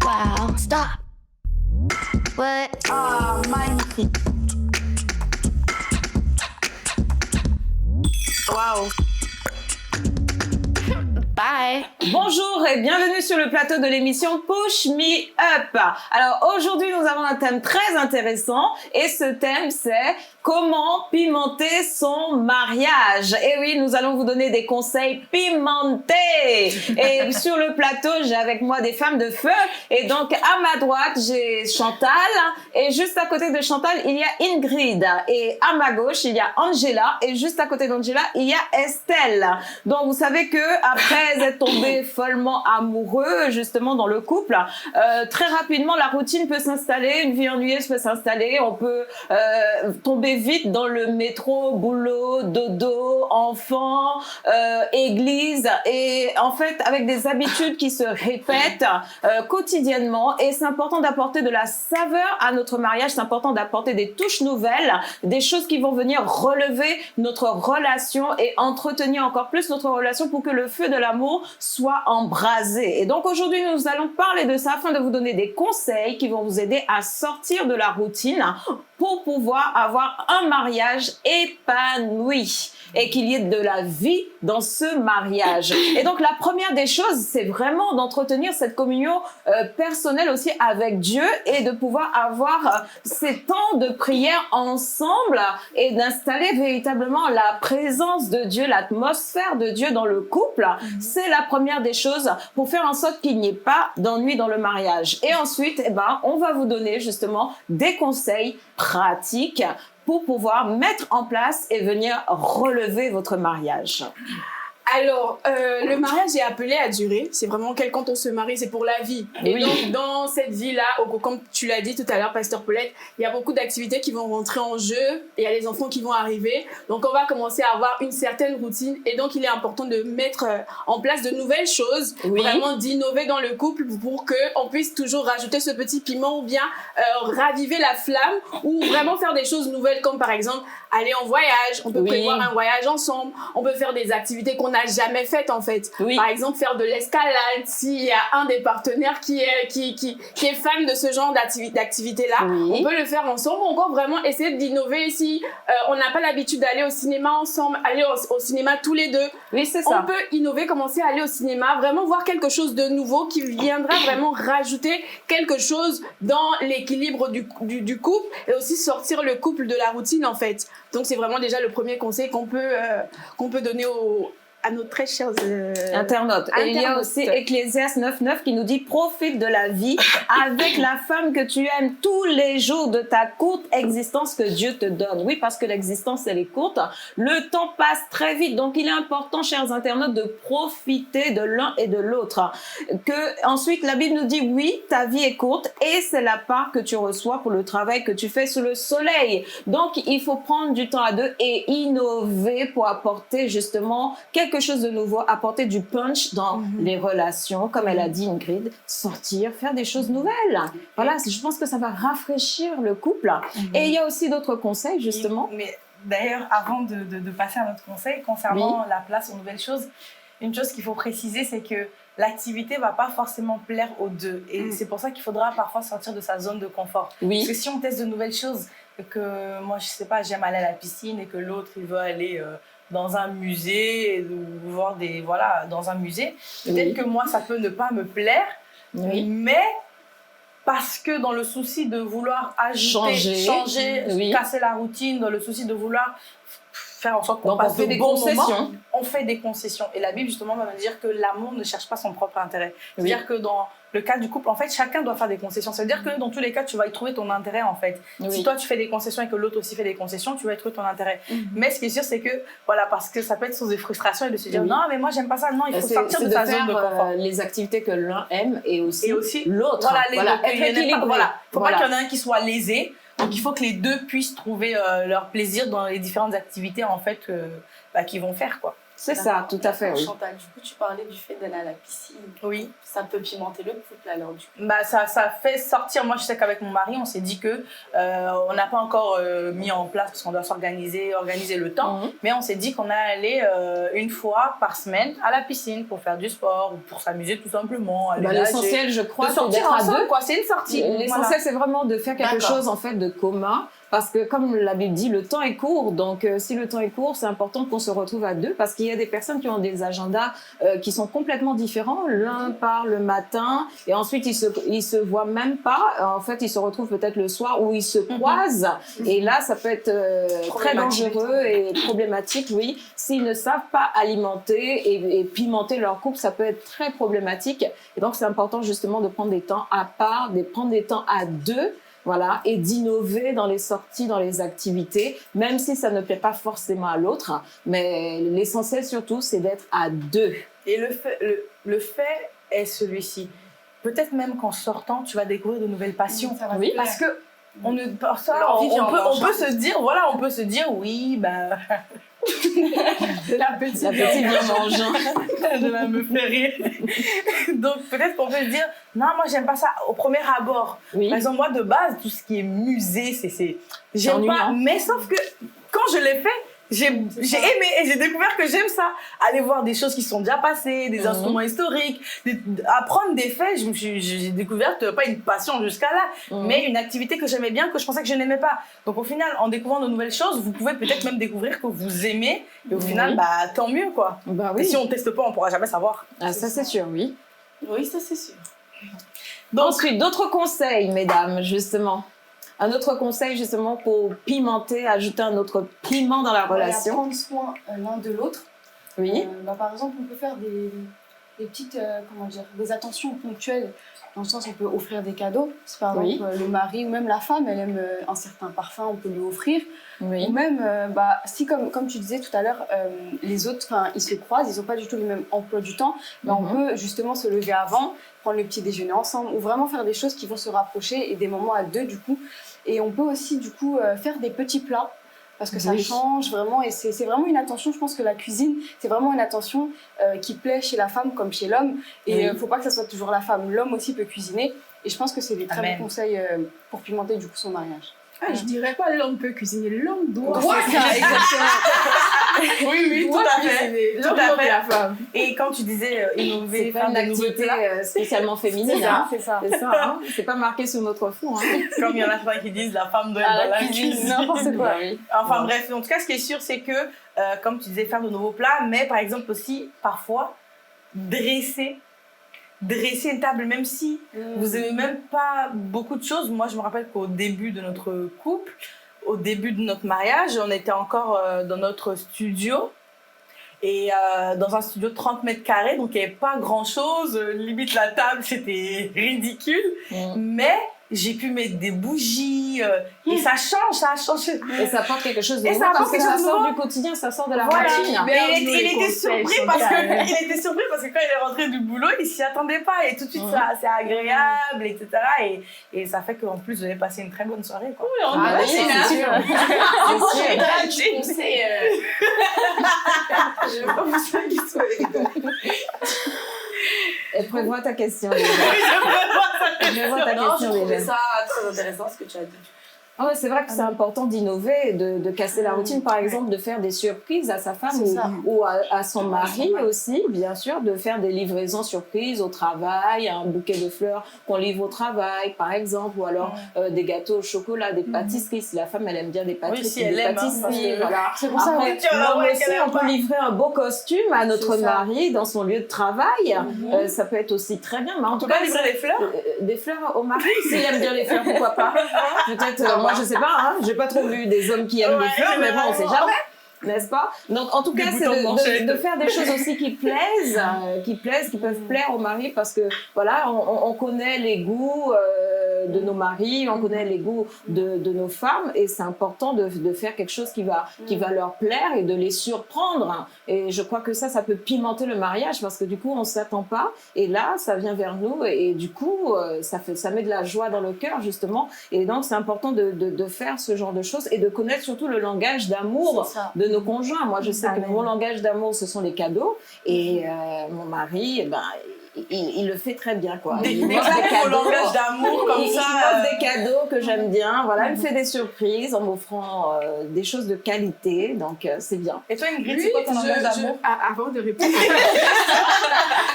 Wow, stop. What? Ah, magnifique. Waouh. Bye. Bonjour et bienvenue sur le plateau de l'émission Push Me Up. Alors aujourd'hui nous avons un thème très intéressant et ce thème c'est comment pimenter son mariage. Et oui, nous allons vous donner des conseils pimentés. Et sur le plateau, j'ai avec moi des femmes de feu. Et donc à ma droite, j'ai Chantal. Et juste à côté de Chantal, il y a Ingrid. Et à ma gauche, il y a Angela. Et juste à côté d'Angela, il y a Estelle. Donc vous savez que après être tombé follement amoureux, justement dans le couple, très rapidement la routine peut s'installer, une vie ennuyeuse peut s'installer. On peut tomber vite dans le métro, boulot, dodo, enfant, église, et en fait avec des habitudes qui se répètent quotidiennement. Et c'est important d'apporter de la saveur à notre mariage, c'est important d'apporter des touches nouvelles, des choses qui vont venir relever notre relation et entretenir encore plus notre relation pour que le feu de l'amour soit embrasé. Et donc aujourd'hui nous allons parler de ça afin de vous donner des conseils qui vont vous aider à sortir de la routine pour pouvoir avoir un mariage épanoui et qu'il y ait de la vie dans ce mariage. Et donc la première des choses, c'est vraiment d'entretenir cette communion personnelle aussi avec Dieu et de pouvoir avoir ces temps de prière ensemble et d'installer véritablement la présence de Dieu, l'atmosphère de Dieu dans le couple. C'est la première des choses pour faire en sorte qu'il n'y ait pas d'ennui dans le mariage. Et ensuite, on va vous donner justement des conseils pratiques pour pouvoir mettre en place et venir relever votre mariage. Alors, le mariage est appelé à durer. C'est vraiment quand on se marie, c'est pour la vie. Et donc, dans cette vie-là, comme tu l'as dit tout à l'heure, Pasteur Paulette, il y a beaucoup d'activités qui vont rentrer en jeu. Et il y a les enfants qui vont arriver. Donc, on va commencer à avoir une certaine routine. Et donc, il est important de mettre en place de nouvelles choses, vraiment d'innover dans le couple pour qu'on puisse toujours rajouter ce petit piment ou bien raviver la flamme ou vraiment faire des choses nouvelles comme par exemple aller en voyage. On peut prévoir un voyage ensemble. On peut faire des activités qu'on n'a jamais faites en fait. Par exemple, faire de l'escalade s'il y a un des partenaires qui est fan de ce genre d'activité-là. On peut le faire ensemble ou encore vraiment essayer d'innover si on n'a pas l'habitude d'aller au cinéma ensemble, aller au cinéma tous les deux. Oui, c'est ça. On peut innover, commencer à aller au cinéma, vraiment voir quelque chose de nouveau qui viendra vraiment rajouter quelque chose dans l'équilibre du couple et aussi sortir le couple de la routine en fait. Donc c'est vraiment déjà le premier conseil qu'on peut donner à nos très chers internautes. Et il y a aussi Ecclésiaste 9.9 qui nous dit « Profite de la vie avec la femme que tu aimes tous les jours de ta courte existence que Dieu te donne. » Oui, parce que l'existence, elle est courte. Le temps passe très vite. Donc, il est important, chers internautes, de profiter de l'un et de l'autre. Ensuite, la Bible nous dit « Oui, ta vie est courte et c'est la part que tu reçois pour le travail que tu fais sous le soleil. » Donc, il faut prendre du temps à deux et innover pour apporter justement quelque chose de nouveau, apporter du punch dans les relations, comme elle a dit Ingrid, sortir, faire des choses nouvelles. Voilà, je pense que ça va rafraîchir le couple. Et il y a aussi d'autres conseils, justement. Mais d'ailleurs, avant de passer à notre conseil, concernant la place aux nouvelles choses, une chose qu'il faut préciser, c'est que l'activité ne va pas forcément plaire aux deux. Et c'est pour ça qu'il faudra parfois sortir de sa zone de confort. Parce que si on teste de nouvelles choses, que moi, je sais pas, j'aime aller à la piscine et que l'autre, il veut aller dans un musée, ou voir dans un musée, peut-être que moi, ça peut ne pas me plaire, mais parce que dans le souci de vouloir ajouter, changer casser la routine, dans le souci de vouloir faire en sorte qu'on passe de bons moments, on fait des concessions. Et la Bible, justement, va me dire que l'amour ne cherche pas son propre intérêt. C'est-à-dire que dans le cas du couple, en fait, chacun doit faire des concessions. Ça veut dire que dans tous les cas, tu vas y trouver ton intérêt, en fait. Si toi, tu fais des concessions et que l'autre aussi fait des concessions, tu vas y trouver ton intérêt. Mais ce qui est sûr, c'est que, voilà, parce que ça peut être source de frustration et de se dire, non, mais moi, j'aime pas ça. Non, il faut sortir de sa zone de confort. Les activités que l'un aime et aussi l'autre. Voilà, être équilibré. Voilà. Faut pas qu'il y en ait un qui soit lésé. Donc, il faut que les deux puissent trouver leur plaisir dans les différentes activités, en fait, qu'ils vont faire, quoi. C'est ça, tout à fait, oui. Chantal, du coup, tu parlais du fait d'aller à la piscine. Oui. Ça peut pimenter le couple alors du coup. Bah ça fait sortir. Moi, je sais qu'avec mon mari, on s'est dit que on n'a pas encore mis en place parce qu'on doit organiser le temps. Mais on s'est dit qu'on allait une fois par semaine à la piscine pour faire du sport ou pour s'amuser tout simplement. Aller nager. L'essentiel, je crois, De c'est sortir d'être à ensemble, deux. quoi. C'est une sortie. L'essentiel, Voilà. c'est vraiment de faire quelque D'accord. chose en fait de commun. Parce que comme la Bible dit, le temps est court. Donc, si le temps est court, c'est important qu'on se retrouve à deux. Parce qu'il y a des personnes qui ont des agendas qui sont complètement différents. L'un part le matin et ensuite ils se voient même pas. En fait, ils se retrouvent peut-être le soir où ils se croisent. Et là, ça peut être très dangereux et problématique, oui. S'ils ne savent pas alimenter et pimenter leur couple, ça peut être très problématique. Et donc, c'est important justement de prendre des temps à part, de prendre des temps à deux. Voilà, et d'innover dans les sorties, dans les activités, même si ça ne plaît pas forcément à l'autre. Mais l'essentiel surtout, c'est d'être à deux. Et le fait est celui-ci. Peut-être même qu'en sortant, tu vas découvrir de nouvelles passions. Ça va Oui. te plaire. Parce que on ne ça, L'envie vient en on peut mangeant. se dire, voilà, on peut se dire, oui, bah. La petite. La petite bien mangeant. Elle me fait rire. Donc peut-être qu'on peut se dire, non, moi j'aime pas ça au premier abord. Oui. Par exemple, moi de base, tout ce qui est musée, j'aime pas. ennuyant. Mais sauf que quand je l'ai fait, j'ai aimé et j'ai découvert que j'aime ça. Aller voir des choses qui sont déjà passées, des instruments historiques, apprendre des faits. J'ai découvert pas une passion jusqu'à là, mais une activité que j'aimais bien, que je pensais que je n'aimais pas. Donc au final, en découvrant de nouvelles choses, vous pouvez peut-être même découvrir que vous aimez. Et au final, bah tant mieux quoi. Bah Et oui. si on teste pas, on pourra jamais savoir. Ah, ça c'est sûr, oui. Oui, ça c'est sûr. Donc, Ensuite, d'autres conseils, mesdames, justement. Un autre conseil, justement, pour pimenter, ajouter un autre piment dans la Voilà, relation. prendre soin l'un de l'autre. Oui. Par exemple, on peut faire des petites, comment dire, des attentions ponctuelles. Dans le sens, on peut offrir des cadeaux. Si par Oui. exemple, le mari ou même la femme, elle aime un certain parfum, on peut lui offrir. Oui. Ou même, si comme tu disais tout à l'heure, les autres, ils se croisent, ils n'ont pas du tout le même emploi du temps, on peut justement se lever avant, prendre le petit déjeuner ensemble, ou vraiment faire des choses qui vont se rapprocher et des moments à deux du coup. Et on peut aussi du coup faire des petits plats, parce que ça Oui. change vraiment, et c'est vraiment une attention, je pense que la cuisine, c'est vraiment une attention qui plaît chez la femme comme chez l'homme, et Oui. faut pas que ça soit toujours la femme, l'homme aussi peut cuisiner, et je pense que c'est des très Amen. bons conseils pour pimenter du coup son mariage. Ah, je dirais pas l'homme peut cuisiner, l'homme doit. C'est ça, exactement. oui, tout à fait. L'homme Tout à doit fait. la femme. Et quand tu disais innover, C'est pas faire une des nouveaux activité plats, spécialement féminine. C'est ça, hein. c'est ça. C'est ça, hein. C'est pas marqué sur notre front. Hein. comme il y en a certains qui disent la femme doit être À dans la la cuisine, cuisine. n'importe quoi. Bah oui. Enfin Ouais. bref, en tout cas, ce qui est sûr, c'est que, comme tu disais, faire de nouveaux plats, mais par exemple aussi, parfois, dresser une table, même si vous n'aimez même pas beaucoup de choses. Moi, je me rappelle qu'au début de notre couple, au début de notre mariage, on était encore dans notre studio. Et dans un studio de 30 mètres carrés, donc il n'y avait pas grand-chose. Limite, la table, c'était ridicule. Mais j'ai pu mettre des bougies et ça change, ça a changé. Et ça apporte quelque chose de Et nouveau ça parce apporte que quelque ça chose de sort nouveau. du quotidien, ça sort de la Voilà. routine. Mais Et nous, il les était conseils surpris sont parce carrés. que il était surpris parce que quand il est rentré du boulot, il s'y attendait pas et tout de suite c'est agréable, etc. Et ça fait qu'en plus vous avez passé une très bonne soirée quoi. Ah oui, c'est sûr. C'est sûr. Tu conseilles. Je vais pas vous dire qu'il soit. Et prévois ta question déjà. Prévois ta Non, je question trouvais déjà. ça très intéressant ce que tu as dit. Ah ouais, c'est vrai que c'est important d'innover, de casser la routine, par exemple, de faire des surprises à sa femme C'est ça. ou à son mari aussi, bien sûr, de faire des livraisons surprises au travail, un bouquet de fleurs qu'on livre au travail, par exemple, ou alors des gâteaux au chocolat, des pâtisseries. Si la femme, elle aime bien des pâtisseries, si elle des aime, hein, pâtisseries, parce que- voilà. C'est pour ça, Après, ouais. Tu vas l'homme voir aussi, qu'elle aime on peut pas. livrer un beau costume à notre C'est ça. mari dans son lieu de travail. Ça peut être aussi très bien, mais en On tout peut cas, pas livrer des fleurs. des fleurs au mari, s'il aime bien les fleurs, pourquoi pas. Peut-être, moi je sais pas, hein, j'ai pas trop vu des hommes qui aiment les fleurs, mais bon, on sait jamais. N'est-ce pas? Donc, en tout Des cas, c'est boutons de manchette. de faire des choses aussi qui plaisent, qui peuvent plaire au mari, parce que, voilà, on connaît les goûts de nos maris, on connaît les goûts de nos femmes, et c'est important de faire quelque chose qui va leur plaire et de les surprendre. Et je crois que ça peut pimenter le mariage, parce que du coup, on s'attend pas, et là, ça vient vers nous, et du coup, ça met de la joie dans le cœur, justement. Et donc, c'est important de faire ce genre de choses et de connaître surtout le langage d'amour de nos conjoints. Moi, je sais que mon langage d'amour, ce sont les cadeaux, et mon mari, eh ben, il le fait très bien, quoi. Il m'offre des cadeaux, langage d'amour comme ça. il m'offre des cadeaux que j'aime bien. Voilà, il me fait des surprises en m'offrant des choses de qualité, donc c'est bien. Et toi, Ingrid, c'est quoi ton langage d'amour? Avant de répondre,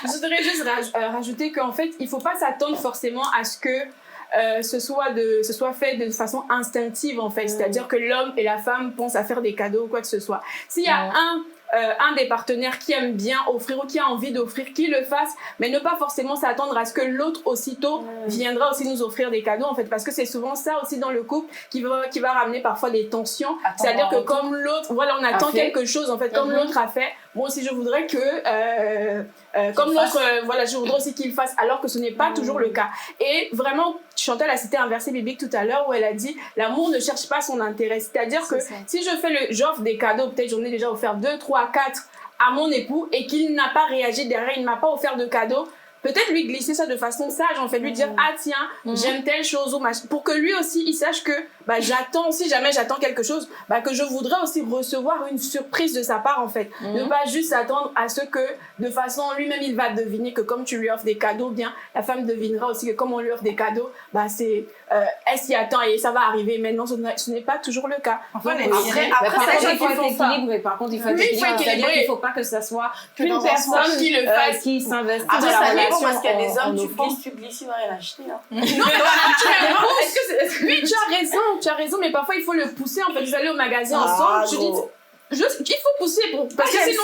je voudrais juste rajouter qu'en fait, il faut pas s'attendre forcément à ce que ce soit fait de façon instinctive, en fait. C'est-à-dire que l'homme et la femme pensent à faire des cadeaux ou quoi que ce soit. S'il y a un des partenaires qui aime bien offrir ou qui a envie d'offrir, qu'il le fasse, mais ne pas forcément s'attendre à ce que l'autre aussitôt viendra aussi nous offrir des cadeaux, en fait, parce que c'est souvent ça aussi dans le couple qui va ramener parfois des tensions. C'est-à-dire que comme l'autre, voilà, on attend quelque chose, en fait, comme l'autre a fait, moi aussi je voudrais que comme l'autre, voilà, je voudrais aussi qu'il fasse, alors que ce n'est pas toujours le cas. Et vraiment, Chantal a cité un verset biblique tout à l'heure où elle a dit l'amour ne cherche pas son intérêt. C'est-à-dire que si j'offre des cadeaux, peut-être j'en ai déjà offert 2, 3, 4 à mon époux et qu'il n'a pas réagi derrière, il ne m'a pas offert de cadeau, peut-être lui glisser ça de façon sage, en fait, lui dire ah tiens, j'aime telle chose ou machin, pour que lui aussi il sache que j'attends, si jamais j'attends quelque chose, que je voudrais aussi recevoir une surprise de sa part, en fait. Ne pas juste s'attendre à ce que de façon lui-même il va deviner que comme tu lui offres des cadeaux, bien la femme devinera aussi que comme on lui offre des cadeaux, c'est elle s'y attend et ça va arriver. Maintenant ce n'est pas toujours le cas. Enfin, donc, après il faut être équilibré. Par contre, il faut être équilibré. C'est-à-dire qu'il ne faut pas que ça soit qu'une personne qui le fasse, qui s'investit Après, dans la ça dépend, relation. parce qu'il y a des hommes, offrant. tu glisses, il va rien acheter. Hein. Non, oui, tu as raison, mais parfois il faut le pousser, en fait. Vous allez au magasin ensemble, tu dis il faut pousser parce que sinon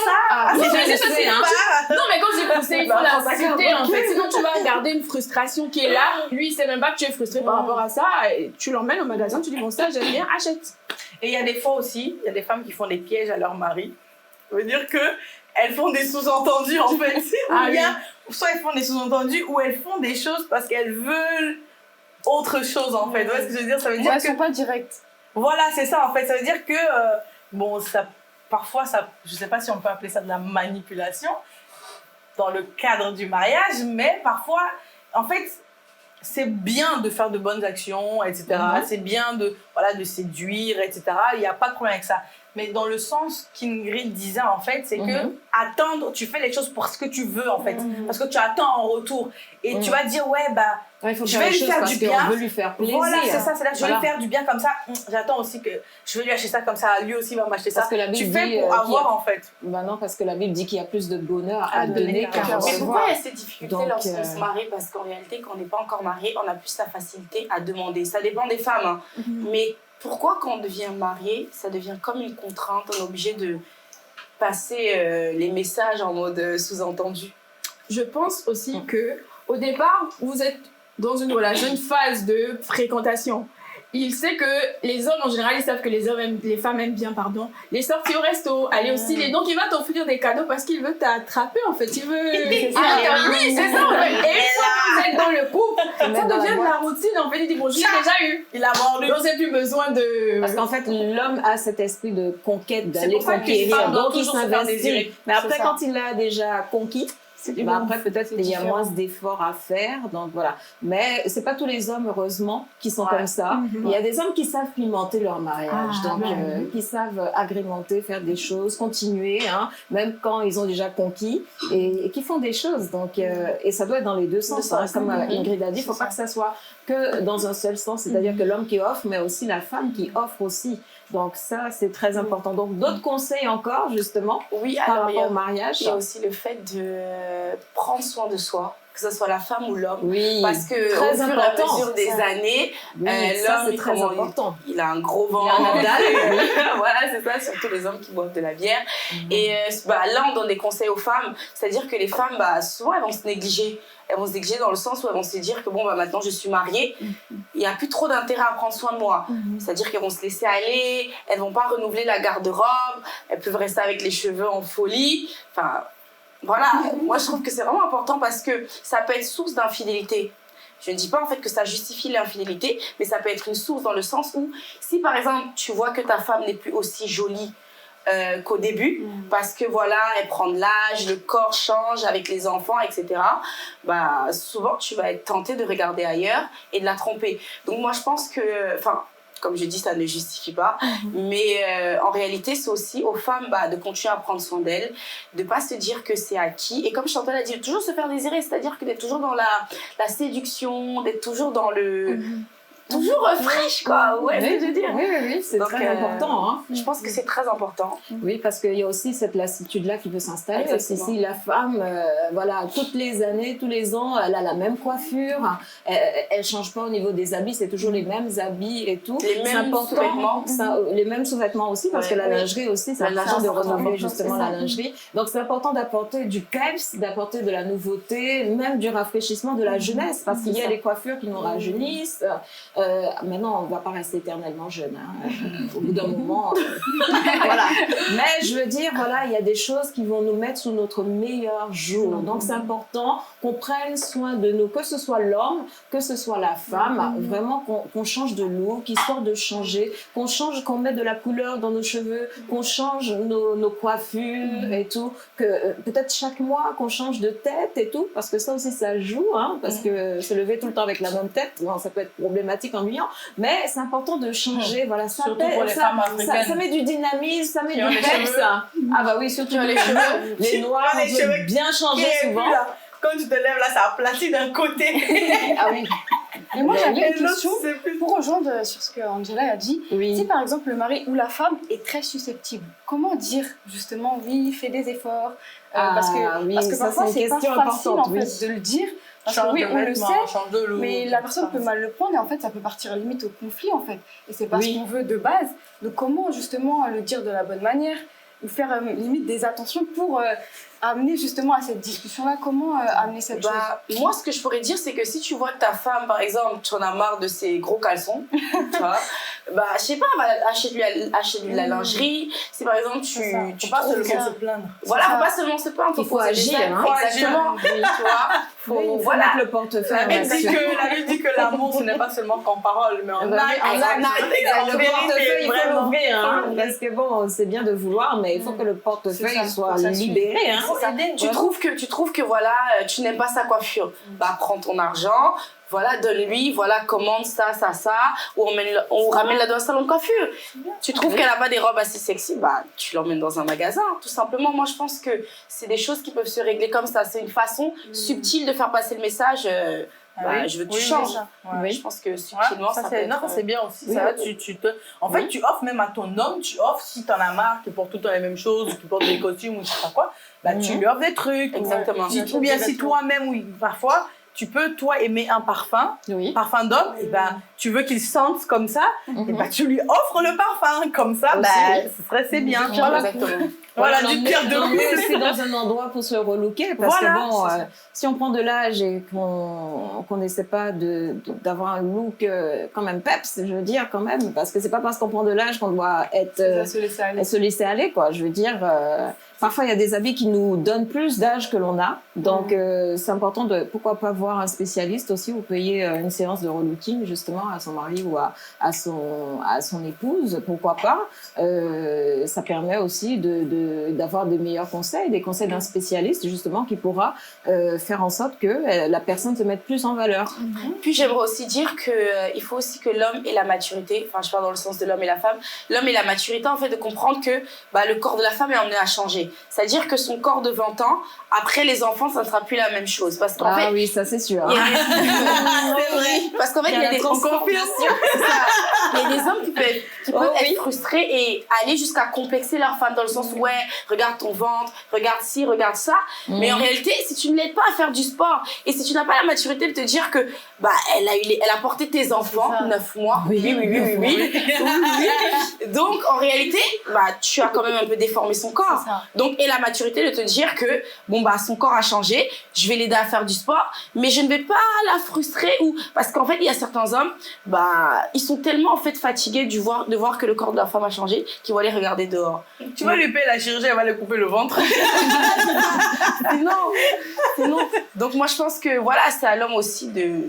non, mais quand je dis pousser, il faut l'insulter, en fait, sinon tu vas garder une frustration qui est là, lui il sait même pas que tu es frustré par rapport à ça, et tu l'emmènes au magasin, tu dis bon, ça j'aime bien, achète. Et il y a des fois aussi, il y a des femmes qui font des pièges à leur mari. Ça veut dire que elles font des sous-entendus, en fait. Ou bien, soit elles font des sous-entendus ou elles font des choses parce qu'elles veulent autre chose, en fait. Vous voyez ce que je veux dire? Ça veut dire Elles sont pas directes. Voilà, c'est ça, en fait. Ça veut dire que, parfois, je sais pas si on peut appeler ça de la manipulation dans le cadre du mariage, mais parfois, en fait, c'est bien de faire de bonnes actions, etc. C'est bien de séduire, etc. Il n'y a pas de problème avec ça. Mais dans le sens qu'Ingrid disait, en fait, c'est que attendre, tu fais les choses pour ce que tu veux, en fait. Parce que tu attends en retour. Et tu vas dire, il faut je vais lui faire du bien. On veut lui faire plaisir. Voilà, c'est ça. C'est là, je vais lui faire du bien comme ça. J'attends aussi que je vais lui acheter ça comme ça. Lui aussi va m'acheter ça. Parce que la Bible tu fais pour avoir, en fait. Non, parce que la Bible dit qu'il y a plus de bonheur à donner qu'à Mais recevoir. pourquoi il y a ces difficultés Donc, lorsqu'on se marie? Parce qu'en réalité, quand on n'est pas encore marié, on a plus la facilité à demander. Ça dépend des femmes, hein. Mais pourquoi quand on devient marié, ça devient comme une contrainte, on est obligé de passer les messages en mode sous-entendu? Je pense aussi que au départ, vous êtes dans une relation, une phase de fréquentation. Il sait que les hommes, en général, ils savent que les femmes aiment bien, les sorties au resto, aller au ciné. Donc, il va t'offrir des cadeaux parce qu'il veut t'attraper, en fait. Il veut... C'est ça, oui, c'est ça, en fait. Et une fois que vous êtes dans le couple, ça devient de la routine, en fait. Il dit, bon, je l'ai déjà eu. Il a mordu. Donc, j'ai plus besoin de... Parce qu'en fait, l'homme a cet esprit de conquête, d'aller pour ça que les conquérir. femmes doivent Donc, il toujours se faire s'investit. désirer. Mais après, C'est ça. quand il l'a déjà conquis, après, peut-être qu'il y a moins d'efforts à faire. Donc, voilà. Mais c'est pas tous les hommes, heureusement, qui sont comme ça. Il y a des hommes qui savent pimenter leur mariage. Qui savent agrémenter, faire des choses, continuer, même quand ils ont déjà conquis et qui font des choses. Donc, et ça doit être dans les deux sens. Comme Ingrid a dit, il faut pas que ça soit que dans un seul sens. C'est-à-dire que l'homme qui offre, mais aussi la femme qui offre aussi. Donc ça, c'est très important. Donc d'autres conseils encore, justement, par rapport au mariage. Il y a aussi le fait de prendre soin de soi, que ce soit la femme ou l'homme. Oui, parce que très au fur et à mesure des années, ça, c'est très important. Il a un gros ventre. Voilà, c'est ça, surtout les hommes qui boivent de la bière. Et là, on donne des conseils aux femmes. C'est-à-dire que les femmes, souvent, elles vont se négliger. Elles vont se négliger dans le sens où elles vont se dire que maintenant je suis mariée, il n'y a plus trop d'intérêt à prendre soin de moi. C'est-à-dire qu'elles vont se laisser aller, elles ne vont pas renouveler la garde-robe, elles peuvent rester avec les cheveux en folie. Enfin, voilà, moi je trouve que c'est vraiment important parce que ça peut être source d'infidélité. Je ne dis pas en fait que ça justifie l'infidélité, mais ça peut être une source dans le sens où si par exemple tu vois que ta femme n'est plus aussi jolie qu'au début, parce que voilà, elle prend de l'âge, le corps change avec les enfants, etc. Bah, souvent, tu vas être tenté de regarder ailleurs et de la tromper. Donc moi, je pense que, enfin, comme je dis, ça ne justifie pas, mais en réalité, c'est aussi aux femmes de continuer à prendre soin d'elles, de ne pas se dire que c'est acquis. Et comme Chantal a dit, toujours se faire désirer, c'est-à-dire que d'être toujours dans la séduction, d'être toujours dans le... Toujours fraîche, quoi. Ouais, oui, ce que je veux dire. Oui, c'est très important. Hein. Je pense que c'est très important. Oui, parce qu'il y a aussi cette lassitude-là qui peut s'installer. Aussi, si la femme, voilà, toutes les années, tous les ans, elle a la même coiffure, elle change pas au niveau des habits, c'est toujours les mêmes habits et tout. Les mêmes sous-vêtements. Les mêmes sous-vêtements aussi, parce que la lingerie aussi, c'est important de renouveler justement la lingerie. Donc c'est important d'apporter du peps, d'apporter de la nouveauté, même du rafraîchissement de la jeunesse, parce qu'il y a les coiffures qui nous rajeunissent. Maintenant, on ne va pas rester éternellement jeune. Hein. Au bout d'un moment, voilà. Mais je veux dire, voilà, il y a des choses qui vont nous mettre sous notre meilleur jour. Donc, c'est important qu'on prenne soin de nous, que ce soit l'homme, que ce soit la femme, vraiment qu'on change de look, histoire de changer, qu'on change, qu'on mette de la couleur dans nos cheveux, qu'on change nos coiffures et tout, que peut-être chaque mois qu'on change de tête et tout, parce que ça aussi ça joue, hein, parce que se lever tout le temps avec la même tête, bon, ça peut être problématique, ennuyant, mais c'est important de changer, voilà, ça, surtout pour les femmes africaines. ça met du dynamisme, ça met Qui ont du les peps, cheveux. ça. Ah bah oui, surtout les cheveux, les noirs, on peut bien changer souvent. Quand tu te lèves là, ça aplatit d'un côté. Ah oui. Et moi, j'avais Et une l'autre, question c'est plus- pour rejoindre sur ce que Angela a dit. Oui. Si par exemple le mari ou la femme est très susceptible, comment dire justement oui, fais des efforts parce que ça, parfois c'est une c'est pas question facile importante, en fait oui. de le dire. Parce que Change oui, de on le vêtements, sait, change de look. mais la personne peut mal le prendre et en fait ça peut partir limite au conflit en fait. Et c'est pas Oui. ce qu'on veut de base. Donc comment justement le dire de la bonne manière ou faire limite des attentions pour amener justement à cette discussion-là. Comment amener cette chose? Moi, ce que je pourrais dire, c'est que si tu vois que ta femme, par exemple, tu en as marre de ses gros caleçons, tu vois, je sais pas, achète-lui de la lingerie. Si par exemple, tu Faut pas trouves seulement que- se plaindre. Voilà, ça. faut pas seulement se plaindre, Il faut poser des agir, actes. hein. Exactement. Oui. Tu vois, faut, Il faut voilà. mettre le portefeuille en action. La Bible dit que l'amour, ce n'est pas seulement qu'en parole, mais en Bah oui, acte. en acte, le portefeuille, il faut vraiment. l'ouvrir, hein, parce que bon, c'est bien de vouloir, mais il faut que le portefeuille C'est ça, soit faut s'assurer. libéré. Hein. C'est ça. Tu trouves que voilà, tu n'aimes pas sa coiffure, bah prends ton argent, voilà, donne-lui, voilà, commande ça, ou on ramène-la dans un salon de coiffure. Tu trouves qu'elle n'a pas des robes assez sexy, bah tu l'emmènes dans un magasin, tout simplement. Moi, je pense que c'est des choses qui peuvent se régler comme ça. C'est une façon subtile de faire passer le message. Je veux que tu changes. Oui. Je pense que subtilement, ça peut non, être... c'est bien aussi. Oui. Ça, en fait, tu offres même à ton homme, tu offres si t'en as marre, qu'il porte tout le temps les mêmes choses, qu'il porte des costumes ou je sais pas quoi, tu lui offres des trucs. Exactement. Ou bien si toi-même, oui, parfois, tu peux, toi, aimer un parfum d'homme, et ben, tu veux qu'il sente comme ça, et ben, tu lui offres le parfum, comme ça, c'est bien. Exactement. Voilà, du pierre de l'emmener plus. aussi dans un endroit pour se relooker, parce Voilà, que bon, c'est ça. si on prend de l'âge et qu'on n'essaie pas d'avoir un look quand même peps, je veux dire quand même, parce que c'est pas parce qu'on prend de l'âge qu'on doit être se laisser aller, quoi. Je veux dire, parfois il y a des habits qui nous donnent plus d'âge que l'on a, donc c'est important de pourquoi pas voir un spécialiste aussi ou payer une séance de relooking justement à son mari ou à son épouse, pourquoi pas. Ça permet aussi d'avoir des meilleurs conseils, des conseils d'un spécialiste justement qui pourra faire en sorte que la personne se mette plus en valeur. Puis j'aimerais aussi dire que il faut aussi que l'homme ait la maturité, enfin je parle dans le sens de l'homme et la femme, l'homme ait la maturité en fait de comprendre que le corps de la femme est emmené à changer. C'est-à-dire que son corps de 20 ans, après les enfants, ça ne sera plus la même chose. Parce qu'en fait, oui, ça c'est sûr. il y a c'est vrai. Parce qu'en fait, il y a des il y a des hommes qui peuvent être frustrés et aller jusqu'à complexer leur femme dans le sens où, ouais, regarde ton ventre, regarde ci, regarde ça. Mais en réalité, si tu ne l'aides pas à faire du sport et si tu n'as pas la maturité de te dire que elle a porté tes enfants 9 mois. Oui. Donc en réalité, tu as quand même un peu déformé son corps. Donc et la maturité de te dire que son corps a changé, je vais l'aider à faire du sport, mais je ne vais pas la frustrer ou parce qu'en fait, il y a certains hommes, ils sont tellement en fait fatigués de voir que le corps de leur femme a changé qu'ils vont aller regarder dehors. Tu vas lui payer la chirurgie, elle va lui couper le ventre. C'est non. Donc moi je pense que voilà, c'est à l'homme aussi de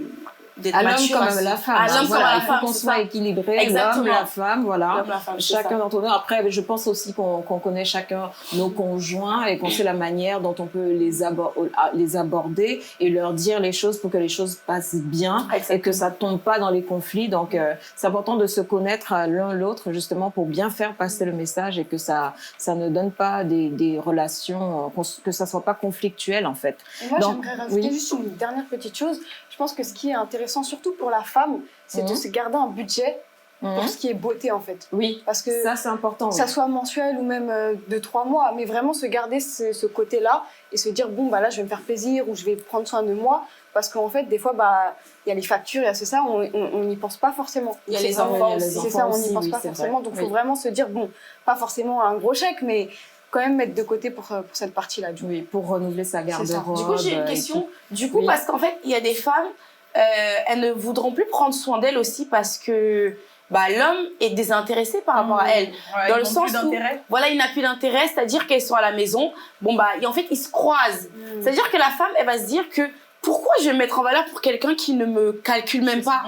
d'être À l'homme mature. comme à la femme. À l'homme Voilà, comme à la il femme, faut qu'on c'est soit ça. équilibré, Exactement. l'homme, la femme, voilà. L'homme, la femme, c'est Chacun ça. d'entre nous. Après, je pense aussi qu'on connaît chacun nos conjoints et qu'on sait la manière dont on peut les aborder et leur dire les choses pour que les choses passent bien et que ça tombe pas dans les conflits. Donc, c'est important de se connaître l'un l'autre justement pour bien faire passer le message et que ça ne donne pas des relations, que ça soit pas conflictuel en fait. Et moi, Donc, j'aimerais rajouter oui. juste une dernière petite chose. Je pense que ce qui est intéressant, surtout pour la femme, c'est de se garder un budget pour ce qui est beauté, en fait. Oui, Parce que ça c'est important. que ça soit mensuel ou même de 3 mois, mais vraiment se garder ce côté-là et se dire, bon, bah là, je vais me faire plaisir ou je vais prendre soin de moi. Parce qu'en fait, des fois, bah, il y a les factures, il y a ça, on n'y pense pas forcément. Il y a C'est les vraiment- enfants aussi. C'est ça, on n'y aussi, pense oui, pas c'est forcément. vrai. Donc, il faut Oui. vraiment se dire, bon, pas forcément un gros chèque, mais quand même mettre de côté pour cette partie-là. Du coup. Oui, pour renouveler sa ça. garde-robe. Du coup, j'ai une et question. tout. Du coup, Oui. parce qu'en fait, il y a des femmes, elles ne voudront plus prendre soin d'elles aussi parce que bah, l'homme est désintéressé par rapport à elles. Ouais, Dans ils le n'ont sens plus où, d'intérêt. voilà, il n'a plus d'intérêt, c'est-à-dire qu'elles sont à la maison. Bon, bah, et en fait, ils se croisent. C'est-à-dire que la femme, elle va se dire que pourquoi je vais me mettre en valeur pour quelqu'un qui ne me calcule même pas?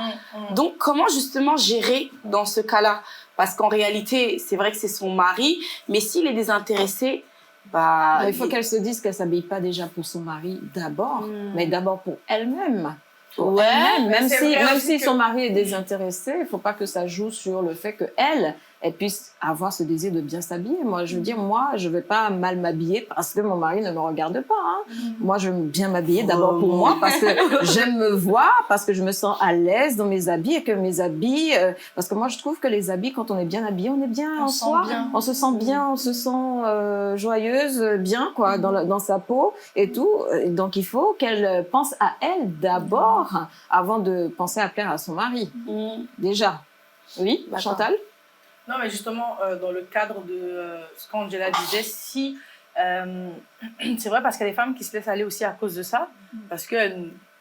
Donc, comment justement gérer dans ce cas-là? Parce qu'en réalité, c'est vrai que c'est son mari, mais s'il est désintéressé, bah. Il faut qu'elle se dise qu'elle s'habille pas déjà pour son mari d'abord, Mm. mais d'abord pour elle-même. Pour Ouais, elle-même. mais Même c'est si, vrai même aussi si que- son mari est désintéressé, il faut pas que ça joue sur le fait qu'elle puisse avoir ce désir de bien s'habiller. Moi, je veux dire, moi, je vais pas mal m'habiller parce que mon mari ne me regarde pas. Hein. Moi, je veux bien m'habiller d'abord pour moi parce que j'aime me voir, parce que je me sens à l'aise dans mes habits et que mes habits, parce que moi, je trouve que les habits, quand on est bien habillé, on est bien On en se sent soi. bien. On se sent bien, on se sent joyeuse, bien, quoi, dans sa peau et tout. Et donc, il faut qu'elle pense à elle d'abord avant de penser à plaire à son mari. Mm. Déjà. Oui, D'accord. Chantal? Non, mais justement, dans le cadre de ce qu'Angela disait, si c'est vrai parce qu'il y a des femmes qui se laissent aller aussi à cause de ça, parce que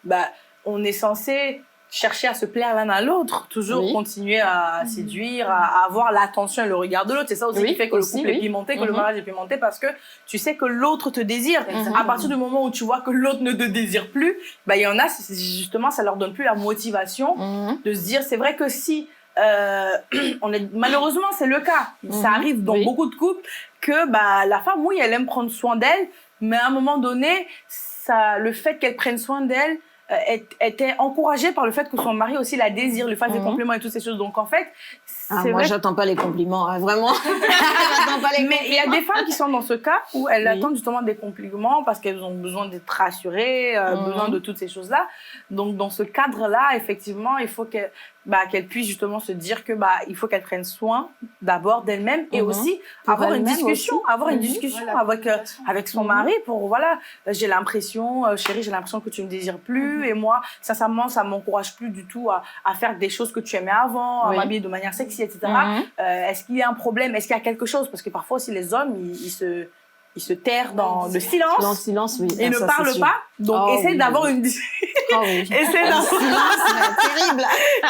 bah, on est censé chercher à se plaire l'un à l'autre, toujours Oui. continuer à séduire, à avoir l'attention et le regard de l'autre. C'est ça aussi Oui, qui fait que aussi, le couple est oui. pimenté, que le Mhm. mariage est pimenté, parce que tu sais que l'autre te désire. Exactement. À partir du moment où tu vois que l'autre ne te désire plus, bah, il y en a, justement, ça leur donne plus la motivation Mhm. de se dire, c'est vrai que si malheureusement c'est le cas, ça Mhm. arrive dans Oui. beaucoup de couples que bah la femme, oui, elle aime prendre soin d'elle, mais à un moment donné, le fait qu'elle prenne soin d'elle était encouragée par le fait que son mari aussi la désire, lui fasse des Mhm. compliments et toutes ces choses. Donc en fait, Ah, c'est moi, vrai. j'attends pas les compliments, hein, vraiment. J'attends pas les Mais il y a des femmes qui sont dans ce cas où elles Oui. attendent justement des compliments parce qu'elles ont besoin d'être rassurées, Mhm. besoin de toutes ces choses-là. Donc dans ce cadre-là, effectivement, il faut qu'elle puisse justement se dire que il faut qu'elle prenne soin d'abord d'elle-même et Mhm. aussi Pour avoir une elle-même discussion, aussi. avoir une Mhm. discussion Voilà, avec communication. avec son Mhm. mari pour voilà, j'ai l'impression, chérie, j'ai l'impression que tu me désires plus et moi, sincèrement, ça m'encourage plus du tout à faire des choses que tu aimais avant, à Oui. m'habiller de manière sexy, etc. Mhm. Est-ce qu'il y a un problème? Est-ce qu'il y a quelque chose? Parce que parfois aussi les hommes, ils se terrent dans le silence Dans le silence, oui. et Ah, ne ça, parlent c'est sûr. pas. Donc Oh, essaie oui, d'avoir oui. une Oh, oui. essaie d'avoir Silence, mais terrible.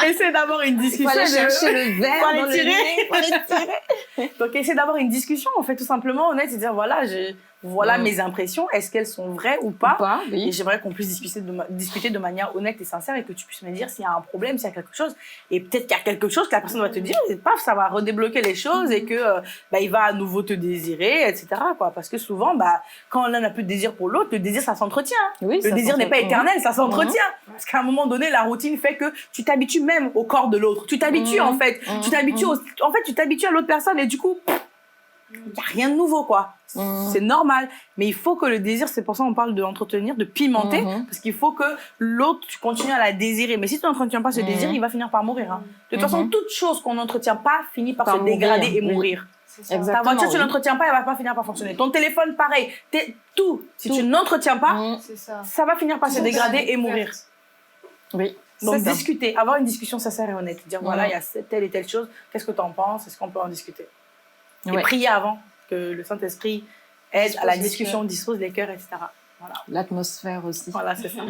essaie d'avoir une Il discussion. faut aller de- chercher le verre faut aller dans le tirer. nez, faut aller tirer. Donc essaie d'avoir une discussion en fait tout simplement honnête et dire voilà Mm. mes impressions, est-ce qu'elles sont vraies ou pas? Ou pas, Et oui. j'aimerais qu'on puisse discuter de manière honnête et sincère et que tu puisses me dire s'il y a un problème, s'il y a quelque chose. Et peut-être qu'il y a quelque chose que la personne va te dire et paf, ça va redébloquer les choses et que il va à nouveau te désirer, etc. quoi. Parce que souvent, quand l'un n'a plus de désir pour l'autre, le désir, ça s'entretient. Oui, Le ça désir n'est pas s'entretient. éternel, ça s'entretient. Parce qu'à un moment donné, la routine fait que tu t'habitues même au corps de l'autre. Tu t'habitues Mhm. en fait. Mhm. Tu t'habitues en fait, tu t'habitues à l'autre personne et du coup, il n'y a rien de nouveau quoi. Mhm. C'est normal. Mais il faut que le désir, c'est pour ça qu'on parle d'entretenir, de pimenter. Mhm. Parce qu'il faut que l'autre, tu continues à la désirer. Mais si tu n'entretiens pas ce Mhm. désir, il va finir par mourir. Hein. De toute façon, Mhm. toute chose qu'on n'entretient pas finit par, Par se mourir, dégrader et oui. mourir. C'est ça. Exact. Ta voiture, tu oui. l'entretiens pas, elle va pas finir par fonctionner. Ton téléphone, pareil. Tout. Si Tout. tu n'entretiens pas, Mhm. C'est ça. ça va finir par se Tout dégrader ça, et mourir. Oui. Donc c'est ça. discuter, avoir une discussion sincère et honnête. Dire voilà, Mhm. il y a telle et telle chose, qu'est-ce que tu en penses? Est-ce qu'on peut en discuter? Et Ouais. prier avant, que le Saint-Esprit aide à la Dispose les discussion, dispose les cœurs, etc. Voilà, L'atmosphère aussi. voilà c'est ça.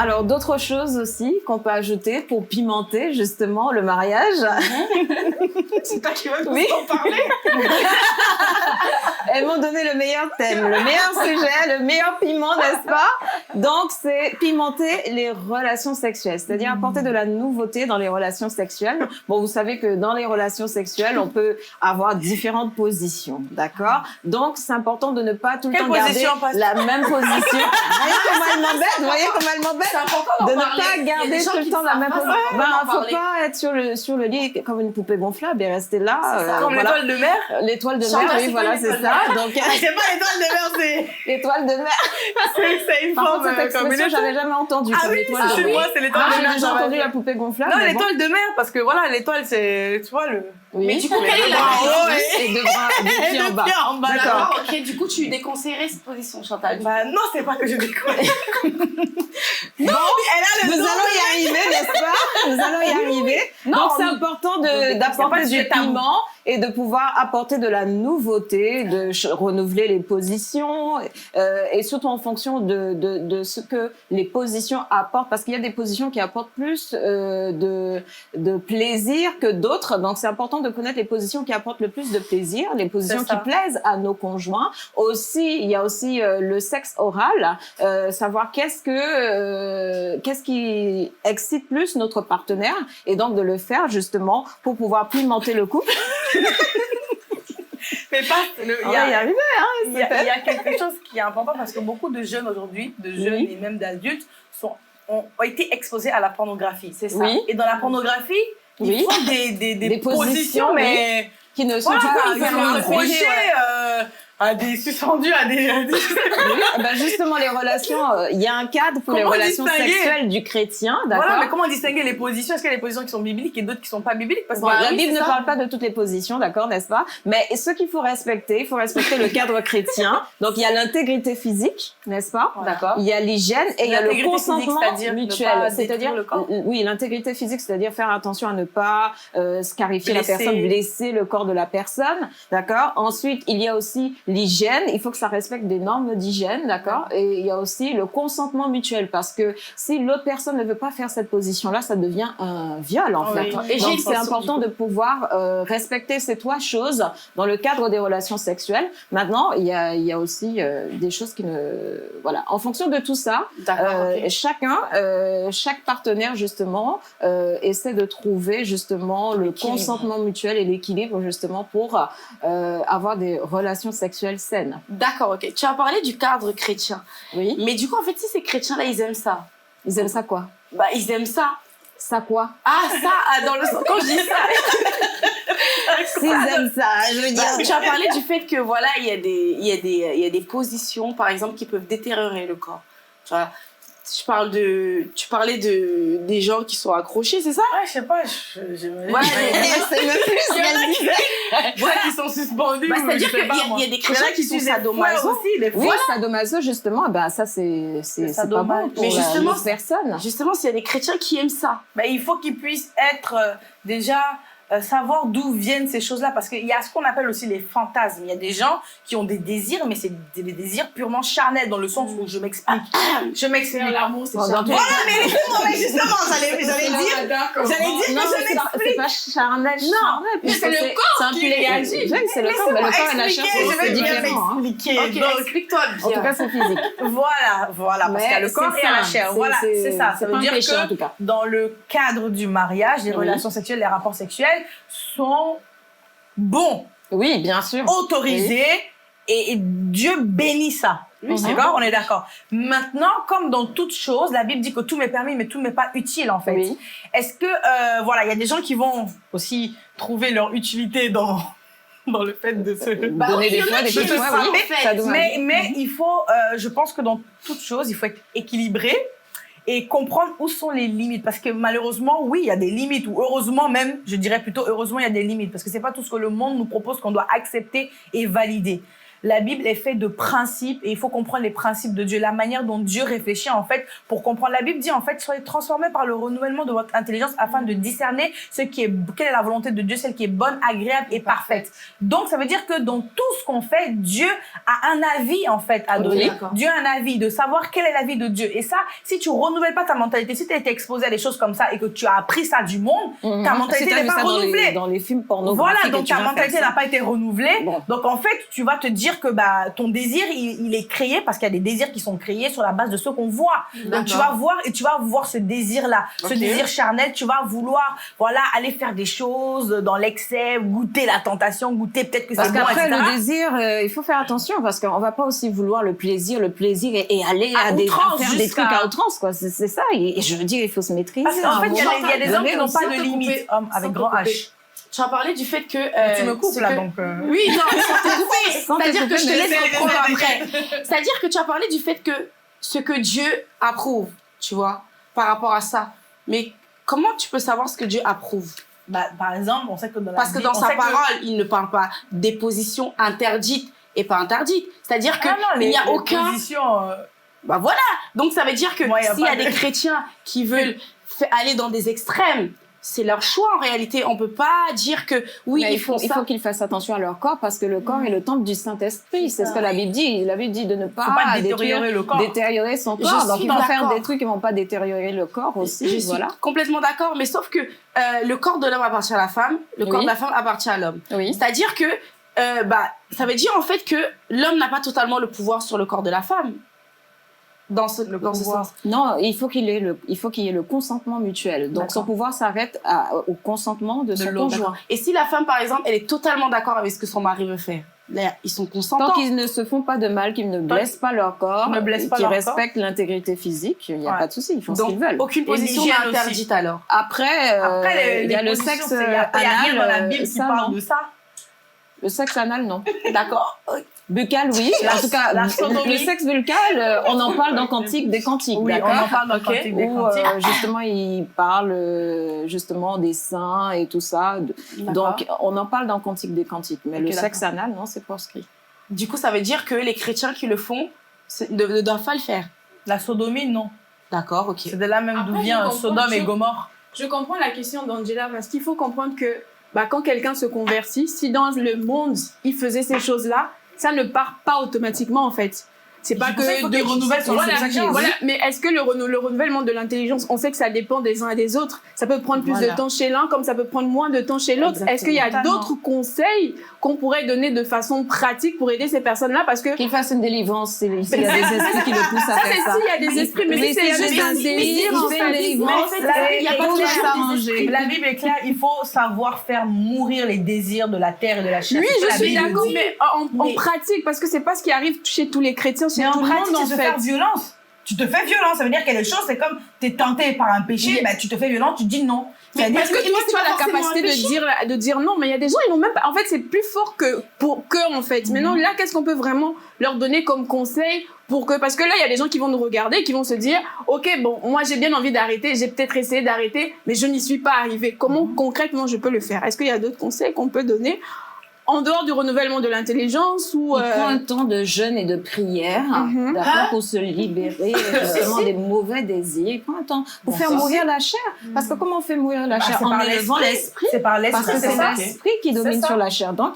Alors, d'autres choses aussi qu'on peut ajouter pour pimenter justement le mariage. C'est toi qui veux nous Oui. en parler. Elles m'ont donné le meilleur thème, le meilleur sujet, le meilleur piment, n'est-ce pas? Donc, c'est pimenter les relations sexuelles, c'est-à-dire apporter de la nouveauté dans les relations sexuelles. Bon, vous savez que dans les relations sexuelles, on peut avoir différentes positions, d'accord? Donc, c'est important de ne pas tout le Quelle temps garder position, Pasteur? la même position. Vous voyez comment elle m'embête? C'est important d'en De ne parler. pas Il y a garder des gens tout le qui temps ne la savent même pas, position. ça, Ben, on en faut parlait. pas être sur le lit comme une poupée gonflable et rester là. Comme voilà. l'étoile de mer. L'étoile de Chantal, mer, oui, c'est voilà, quoi c'est l'étoile ça. Donc, C'est pas l'étoile de mer, c'est l'étoile de mer. c'est une Par forme contre, cette comme une expression, étoile. j'avais jamais entendu. Ah comme oui, l'étoile de c'est mer. moi, c'est l'étoile de J'ai mer. déjà j'avais entendu dit. la poupée gonflable. Non, mais bon. l'étoile de mer, parce que voilà, l'étoile, c'est, tu vois, le... Oui. Mais du coup, quelle est la bras en haut Et deux bras, deux pieds en bas. pieds en bas. D'accord, ok. Du coup, tu déconseillerais cette position, Chantal. Bah non, c'est pas que je déconne. Bon, Elle a le nous dos. allons y arriver, n'est-ce pas? Nous allons y arriver. Donc, c'est important d'apporter pas du tabou. piment et de pouvoir apporter de la nouveauté, de renouveler les positions et surtout en fonction de ce que les positions apportent. Parce qu'il y a des positions qui apportent plus de plaisir que d'autres. Donc, c'est important de connaître les positions qui apportent le plus de plaisir, les positions C'est ça. qui plaisent à nos conjoints. Aussi, il y a aussi le sexe oral, savoir qu'est-ce qui excite plus notre partenaire et donc de le faire justement pour pouvoir pimenter le couple. Mais pas, il On va y arriver, hein, il y a quelque chose qui est important parce que beaucoup de jeunes aujourd'hui, de jeunes Oui. et même d'adultes, ont été exposés à la pornographie. c'est ça. Et dans la pornographie, ils Oui. font des Des positions, positions, mais Qui ne sont voilà, pas ils vont reprocher à des suspendus, à des... Oui, ben justement, les relations, il y a un cadre pour les Comment relations distinguer sexuelles du chrétien, d'accord? Voilà, mais comment distinguer les positions? Est-ce qu'il y a des positions qui sont bibliques et d'autres qui sont pas bibliques? Parce que Bon, la oui, Bible c'est ne ça. parle pas de toutes les positions, d'accord, n'est-ce pas? Mais ce qu'il faut respecter le cadre chrétien. Donc, il y a l'intégrité physique, n'est-ce pas? Voilà. D'accord. Il y a l'hygiène et il y a le L'intégrité consentement physique, c'est-à-dire ne mutuel. pas C'est-à-dire, détruire le corps. oui, l'intégrité physique, c'est-à-dire faire attention à ne pas scarifier Blesser. la personne, blesser le corps de la personne, d'accord? Ensuite, il y a aussi l'hygiène. Il faut que ça respecte des normes d'hygiène, d'accord? Et il y a aussi le consentement mutuel parce que si l'autre personne ne veut pas faire cette position-là, ça devient un viol, en Oui. fait. Et j'ai Donc, une c'est question, important du de pouvoir respecter ces trois choses dans le cadre des relations sexuelles. Maintenant, il y a aussi des choses qui ne... Voilà. En fonction de tout ça, D'accord. ok. chaque partenaire, justement, essaie de trouver, justement, le L'équilibre. consentement mutuel et l'équilibre, justement, pour avoir des relations sexuelles saines. D'accord, ok. Tu as parlé du cadre chrétien. Oui. Mais du coup, en fait, si ces chrétiens-là, ils aiment ça, Ils aiment ça quoi? bah, ils aiment ça. Ça quoi? Ah, ça, dans le sens, quand je dis ça. S'ils aiment ça, je veux dire. Bah, tu as parlé du fait que, voilà, il y a des positions, par exemple, qui peuvent détériorer le corps. Tu vois, tu parlais des gens qui sont accrochés, c'est ça? Ouais, je sais pas, je me Ouais, C'est même plus ce qu'elle disait. voilà, qui sont suspendus. Bah, ou c'est-à-dire je sais qu'il pas, y a moi. des Il y en chrétiens a qui sont suivent des sadomaso. fouets aussi, des Oui, fois. sadomaso, justement, ben ça c'est pas dommage. bon pour Mais justement, l'autre personne. Justement, s'il y a des chrétiens qui aiment ça. Ben, il faut qu'ils puissent être déjà savoir d'où viennent ces choses-là parce qu'il y a ce qu'on appelle aussi les fantasmes. Il y a des gens qui ont des désirs, mais c'est des désirs purement charnels dans le sens où je m'explique. Je m'explique. L'amour, c'est Bon, ça. dans tous les Voilà, mais laissez-moi, mais justement, j'allais dire. D'accord. J'allais dire Non, que je c'est m'explique. pas charnel, charnel. mais c'est puisque le corps c'est un qui pilier. réagit. Oui, c'est le corps, mais le corps et la chair, je c'est vais bien différent. hein. m'expliquer. Ok, Donc, explique-toi bien. En tout cas, c'est physique. voilà, parce qu'il y a le corps et la chair. Voilà, c'est ça. Ça C'est veut pas un dire péché, en que tout cas. dans le cadre du mariage, les Oui. relations sexuelles, les rapports sexuels sont bons, Oui, bien sûr. autorisés, et Dieu bénit ça. D'accord, on est d'accord. Maintenant, comme dans toute chose, la Bible dit que tout m'est permis, mais tout m'est pas utile en fait. Oui. Est-ce que voilà, il y a des gens qui vont aussi trouver leur utilité dans le fait de se Donner des fois, des qui fois, aiment ça, oui. en fait. Ça doit- mais il faut, je pense que dans toute chose, il faut être équilibré et comprendre où sont les limites. Parce que malheureusement, oui, il y a des limites, ou heureusement même, je dirais plutôt heureusement, il y a des limites. Parce que c'est pas tout ce que le monde nous propose qu'on doit accepter et valider. la Bible est faite de principes et il faut comprendre les principes de Dieu, la manière dont Dieu réfléchit en fait pour comprendre. La Bible dit en fait, soyez transformés par le renouvellement de votre intelligence afin de discerner quelle est la volonté de Dieu, celle qui est bonne, agréable et parfaite. Donc ça veut dire que dans tout ce qu'on fait, Dieu a un avis en fait à donner. Dieu a un avis de savoir quel est l'avis de Dieu. Et ça, si tu renouvelles pas ta mentalité, si tu as été exposé à des choses comme ça et que tu as appris ça du monde, ta mentalité n'est pas renouvelée. Dans les films pornographiques. Voilà, donc ta mentalité n'a pas été renouvelée. Bon. Donc en fait, tu vas te dire que ton désir, il est créé parce qu'il y a des désirs qui sont créés sur la base de ce qu'on voit. Donc tu vas voir ce désir-là, ce désir charnel, tu vas vouloir aller faire des choses dans l'excès, goûter la tentation, goûter peut-être que c'est bon, parce qu'après, etc. le désir, il faut faire attention parce qu'on va pas aussi vouloir le plaisir et aller à faire des trucs à outrance, quoi. C'est ça. Et je veux dire, il faut se maîtriser. Parce qu'en fait, il y a des hommes qui n'ont pas de limite, hommes avec grand H. Tu as parlé du fait que... tu me coupes là, donc... Oui, non, c'est-à-dire que je te laisse reprendre après. C'est-à-dire que tu as parlé du fait que ce que Dieu approuve, tu vois, par rapport à ça. Mais comment tu peux savoir ce que Dieu approuve? Par exemple, on sait que dans la Parce que dans sa parole, il ne parle pas des positions interdites et pas interdites. C'est-à-dire que il n'y a aucun... voilà. Donc ça veut dire que s'il y a des chrétiens qui veulent aller dans des extrêmes, c'est leur choix en réalité. On peut pas dire que oui, il faut qu'ils fassent attention à leur corps parce que le corps est le temple du Saint-Esprit. C'est ce que la Bible dit. La Bible dit de ne pas détériorer son corps. Donc ils vont faire des trucs qui vont pas détériorer le corps aussi. Je suis complètement d'accord, mais sauf que le corps de l'homme appartient à la femme, le corps de la femme appartient à l'homme. Oui. C'est-à-dire que ça veut dire en fait que l'homme n'a pas totalement le pouvoir sur le corps de la femme. Dans ce sens. Non, il faut qu'il y ait le consentement mutuel. Donc son pouvoir s'arrête au consentement de son conjoint. Et si la femme, par exemple, elle est totalement d'accord avec ce que son mari veut faire, là, ils sont consentants. Tant qu'ils ne se font pas de mal, qu'ils ne blessent pas leur corps, qu'ils respectent l'intégrité physique, il n'y a pas de souci, ils font ce qu'ils veulent. Aucune position n'est interdite alors. Après, il y a le sexe anal. Il n'y a rien dans la Bible qui parle de ça. Le sexe anal, non. D'accord. Buccal, oui. En tout cas, le sexe buccal, on en parle dans Cantique des Cantiques, oui, d'accord. On en parle dans Cantique des Cantiques. Justement, il parle justement des seins et tout ça. Donc, on en parle dans Cantique des Cantiques. Mais le sexe anal, non, c'est proscrit. Du coup, ça veut dire que les chrétiens qui le font ne doivent pas le faire. La sodomie, non. D'accord, ok. C'est de là même d'où vient Sodome et Gomorrhe. Je comprends la question d'Angela parce qu'il faut comprendre que quand quelqu'un se convertit, si dans le monde, il faisait ces choses-là, ça ne part pas automatiquement, en fait. C'est pas que il renouvelle son intelligence. Voilà, mais est-ce que le renouvellement de l'intelligence, on sait que ça dépend des uns et des autres. Ça peut prendre plus de temps chez l'un, comme ça peut prendre moins de temps chez l'autre. Est-ce qu'il y a d'autres conseils qu'on pourrait donner de façon pratique pour aider ces personnes-là, parce que qu'ils fassent une délivrance, s'il y a des esprits qui le poussent à faire ça. Il y a des esprits, mais c'est juste un désir. Il n'y a pas de changer. La Bible est claire, il faut savoir faire mourir les désirs de la terre et de la chair. Oui, je suis d'accord, mais en pratique, parce que c'est pas ce qui arrive chez tous les chrétiens, chez tout le monde en fait. Violence. Tu te fais violence, ça veut dire qu'il y a des choses, c'est comme t'es tenté par un péché, tu te fais violence, tu dis non. Parce que toi, tu as la capacité de dire non, mais il y a des gens, ils n'ont même pas. En fait, c'est plus fort que en fait. Maintenant, là, qu'est-ce qu'on peut vraiment leur donner comme conseil parce que là, il y a des gens qui vont nous regarder, qui vont se dire, ok, bon, moi, j'ai bien envie d'arrêter, j'ai peut-être essayé d'arrêter, mais je n'y suis pas arrivée. Comment concrètement je peux le faire? Est-ce qu'il y a d'autres conseils qu'on peut donner en dehors du renouvellement de l'intelligence ou il faut un temps de jeûne et de prière, d'accord, pour se libérer justement des mauvais désirs. Il faut un temps pour faire mourir la chair. Parce que comment on fait mourir la chair? En élevant l'esprit. C'est par l'esprit. Parce que c'est l'esprit qui domine sur la chair. Donc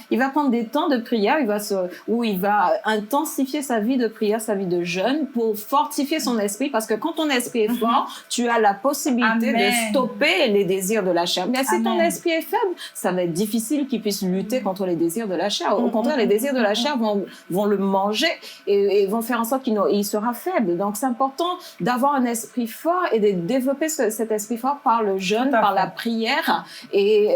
il va prendre des temps de prière, il va intensifier sa vie de prière, sa vie de jeûne pour fortifier son esprit. Parce que quand ton esprit est fort, tu as la possibilité de stopper les désirs de la chair. Mais si ton esprit est faible, ça va être difficile qu'il puisse lutter contre les désirs de la chair. Au contraire, les désirs de la chair vont le manger et vont faire en sorte qu'il sera faible. Donc, c'est important d'avoir un esprit fort et de développer cet esprit fort par le jeûne, par la prière et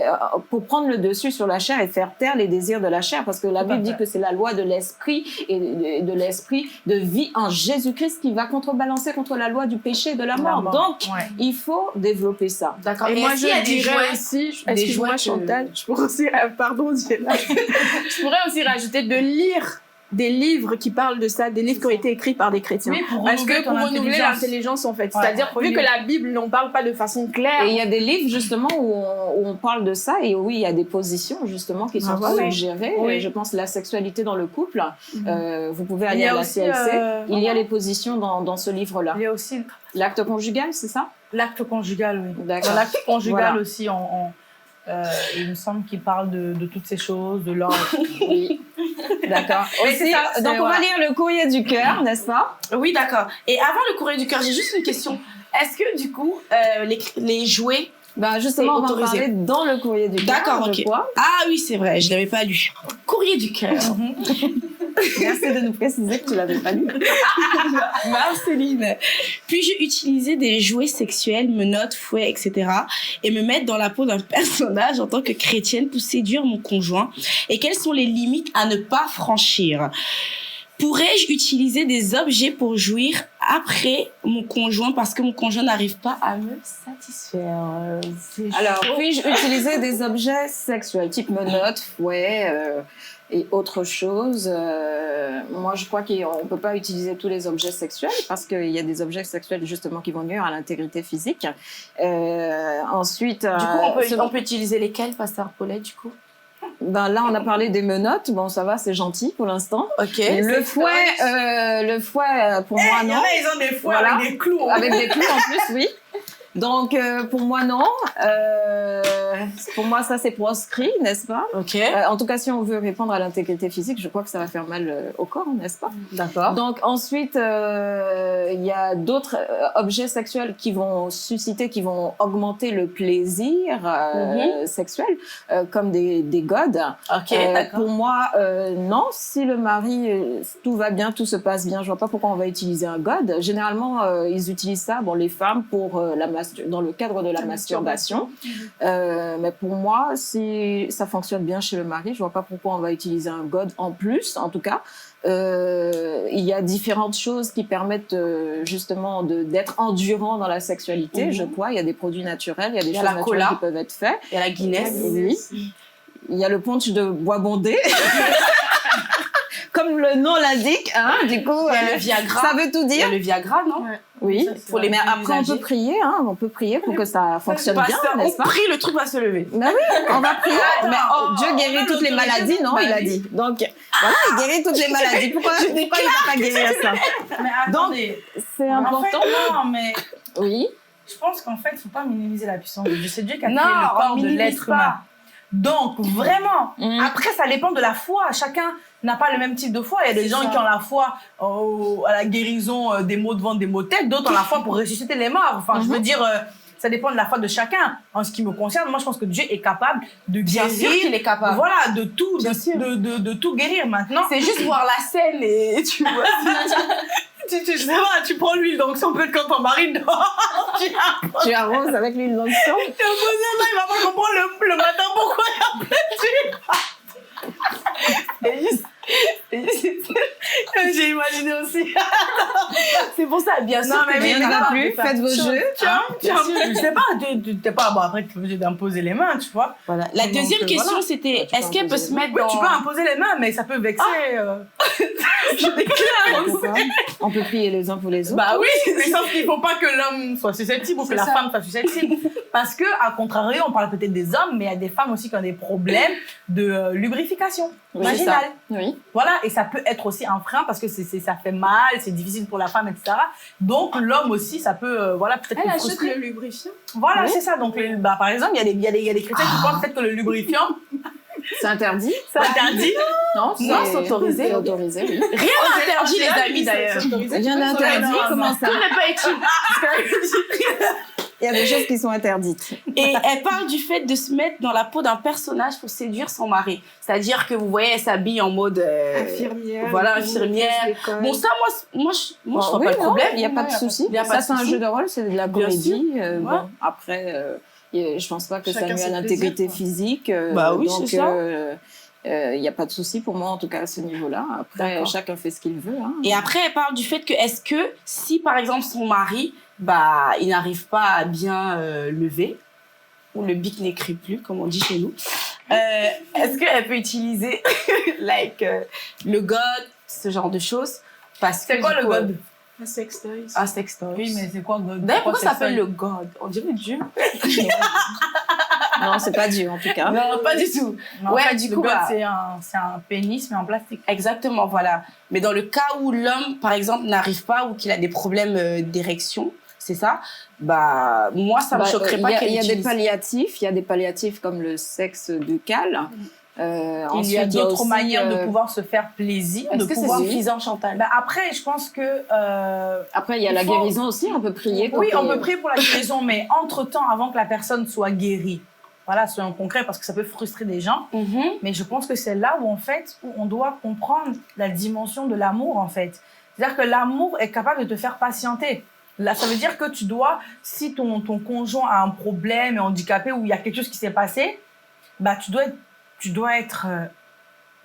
pour prendre le dessus sur la chair et faire taire les désirs de la chair. Parce que la Bible dit que c'est la loi de l'esprit et de l'esprit de vie en Jésus-Christ qui va contrebalancer contre la loi du péché et de la mort. Donc, il faut développer ça. D'accord. Et moi, je dirais aussi, excuse-moi Chantal, je pourrais aussi, pardon, je pourrais aussi rajouter de lire des livres qui parlent de ça, des livres qui ont été écrits par des chrétiens. Oui, pour Parce renouveler que ton pour renouveler intelligence. l'intelligence, en fait. Ouais, C'est-à-dire, faut vu lire. que la Bible n'en parle pas de façon claire. Et il y a des livres justement où on parle de ça et oui, il y a des positions justement qui sont voilà. suggérées. Oui. Et je pense la sexualité dans le couple. Vous pouvez Il aller y a à la aussi, CLC. Il y a les positions dans ce livre-là. Il y a aussi L'acte conjugal, c'est ça? l'acte conjugal, oui. D'accord. Dans l'acte conjugal Voilà. aussi, il me semble qu'il parle de toutes ces choses, de l'ordre. Oui. D'accord. Mais Aussi, c'est ça, donc c'est- on va voilà. lire le courrier du cœur, n'est-ce pas? Oui, d'accord. Et avant le courrier du cœur, j'ai juste une question. Est-ce que du coup, les jouets... Ben justement, on va en autorisé. parler dans le courrier du cœur. D'accord, je ok. crois. Ah oui, c'est vrai, je l'avais pas lu. Courrier du cœur. Merci de nous préciser que tu l'avais pas lu. Marceline. Puis-je utiliser des jouets sexuels, menottes, fouets, etc. et me mettre dans la peau d'un personnage en tant que chrétienne pour séduire mon conjoint? Et quelles sont les limites à ne pas franchir? Pourrais-je utiliser des objets pour jouir après mon conjoint parce que mon conjoint n'arrive pas à me satisfaire? Alors, puis-je utiliser des objets sexuels, type menottes, fouets et autre chose? Moi, je crois qu'on ne peut pas utiliser tous les objets sexuels parce qu'il y a des objets sexuels justement qui vont nuire à l'intégrité physique. Ensuite, Du coup, on peut utiliser lesquels, Pasteur Paulette, du coup? ben là, on a parlé des menottes. Bon, ça va, c'est gentil pour l'instant. Ok. Le fouet, pour moi, Il y non. en a, ils ont des fouets Voilà. avec des clous. Avec des clous en plus, oui. Donc, pour moi, non. Pour moi, ça, c'est proscrit, n'est-ce pas? Ok. En tout cas, si on veut répondre à l'intégrité physique, je crois que ça va faire mal au corps, n'est-ce pas? D'accord. Donc, ensuite, il y a d'autres objets sexuels qui vont susciter, qui vont augmenter le plaisir sexuel, comme des godes. Ok, d'accord. Pour moi, non. Si le mari, tout va bien, tout se passe bien, je vois pas pourquoi on va utiliser un god. Généralement, ils utilisent ça, bon, les femmes, pour dans le cadre de la masturbation. Mais pour moi, si ça fonctionne bien chez le mari, je vois pas pourquoi on va utiliser un god en plus, en tout cas. Il y a différentes choses qui permettent justement d'être endurant dans la sexualité, je crois. Il y a des produits naturels, il y a des Il y a choses la naturelles cola. qui peuvent être faites. Il y a la Guinness. Oui. Il y a le punch de bois bondé. Comme le nom l'indique, hein, du coup, Il y a le Viagra. ça veut tout Il y a dire. le Viagra, non? Oui. Pour les Mais après, on usagers. peut prier, hein, on peut prier pour que ça fonctionne bien, Pasteur, n'est-ce on pas? prie, le truc va se lever. Mais oui, on va prier. Mais Dieu on guérit a toutes les l'autorité maladies, de non? Il a maladie. dit. Donc, voilà, il guérit toutes les maladies. Pourquoi il va pas guérir ça? Mais attendez, C'est en important. fait, non, mais Oui. je pense qu'en fait, il ne faut pas minimiser la puissance de Dieu. C'est Dieu qui a créé Non, le on corps de minimise l'être pas. humain. Donc, vraiment, Mm. après, ça dépend de la foi. Chacun n'a pas le même type de foi. Il y a des C'est gens ça. qui ont la foi à la guérison des maux de ventre, des maux de tête. D'autres ont la foi pour ressusciter les morts. Enfin, je veux dire, ça dépend de la foi de chacun. En ce qui me concerne, moi, je pense que Dieu est capable de Bien guérir. sûr qu'il est capable. Voilà, de tout, Bien sûr. de tout guérir maintenant. C'est juste voir la scène et tu vois. Tu sais pas, tu prends l'huile d'onction, peut-être quand ton mari dort. Tu arroses avec l'huile d'onction. Tu as posé là, il va pas comprendre le matin pourquoi il y a plein d'huile. J'ai imaginé aussi. C'est pour ça, bien sûr. Non, mais que Rien Dieu est ne va capable de plus, faire faites vos toutes choses. jeux. Je sais pas, t'es pas, bon après tu es obligé d'imposer les mains, tu vois. Voilà. La Donc, deuxième question, voilà. c'était Tu peux est-ce qu'elle peut imposer se les mettre Oui, dans. tu peux imposer les mains, mais ça peut vexer. Pourquoi On peut prier les uns pour les autres. Bah oui, mais sauf qu'il faut pas que l'homme soit susceptible ou que la femme soit susceptible. Parce que, à contrario, on parle peut-être des hommes, mais il y a des femmes aussi qui ont des problèmes de lubrification Oui, vaginale. Oui. Voilà, et ça peut être aussi un frein parce que ça fait mal, c'est difficile pour la femme, etc. Donc l'homme aussi, ça peut, voilà, peut-être Elle le achète frustrer. le lubrifiant. Voilà, Oui. c'est ça. Donc, par exemple, il y a des chrétiens qui pensent peut-être que le lubrifiant, C'est interdit. c'est interdit. Non, c'est autorisé. C'est autorisé, oui. Rien n'est interdit, les amis, d'ailleurs. Rien n'est interdit, non, comment non. ça? Tout n'est pas utile. Il y a des choses qui sont interdites. Et elle parle du fait de se mettre dans la peau d'un personnage pour séduire son mari. C'est-à-dire que vous voyez, elle s'habille en mode. Infirmière. Voilà, maîtresse infirmière. d'école. Bon, ça, moi, je vois Oui, pas le non, problème. il n'y a pas de souci. Il y a pas Ça, de c'est un souci. jeu de rôle, c'est de la Bien comédie. Ouais. Bon, après, je pense pas que ça Chacun nuit à ses l'intégrité plaisirs, quoi. physique. Bah oui, donc, c'est ça. il n'y a pas de souci pour moi, en tout cas, à ce niveau-là. Après, D'accord. chacun fait ce qu'il veut. Hein. Et après, elle parle du fait que, est-ce que, si par exemple son mari, bah, il n'arrive pas à bien lever, ou le bic n'écrit plus, comme on dit chez nous, est-ce qu'elle peut utiliser, le god, ce genre de choses. Parce C'est que, quoi du le coup, God? Un sextoy. Un sextoy. Oui, mais c'est quoi God? D'ailleurs, pourquoi ça s'appelle le God? On dirait Dieu. Non, c'est pas Dieu en tout cas. Non, pas du tout. En Ouais, fait, du le coup, God, bah- c'est un pénis, mais en plastique. Exactement, voilà. Mais dans le cas où l'homme, par exemple, n'arrive pas ou qu'il a des problèmes d'érection, c'est ça, bah, moi, ça me choquerait pas qu'elle Il y a des utilise. palliatifs. Il y a des palliatifs comme le sexe buccal. Il y a Ensuite, d'autres aussi, manières de pouvoir se faire plaisir, de Est-ce que c'est pouvoir... suffisant, Chantal? Bah, après, je pense que... Après, il y a il la faut- guérison aussi. On peut prier. Oui, pour on que- peut prier pour la guérison, mais entre-temps, avant que la personne soit guérie, voilà, soyons concrets, parce que ça peut frustrer des gens, Mhm. mais je pense que c'est là où, en fait, où on doit comprendre la dimension de l'amour, en fait. C'est-à-dire que l'amour est capable de te faire patienter. Là, ça veut dire que tu dois, si ton conjoint a un problème, est handicapé, ou il y a quelque chose qui s'est passé, bah, tu dois être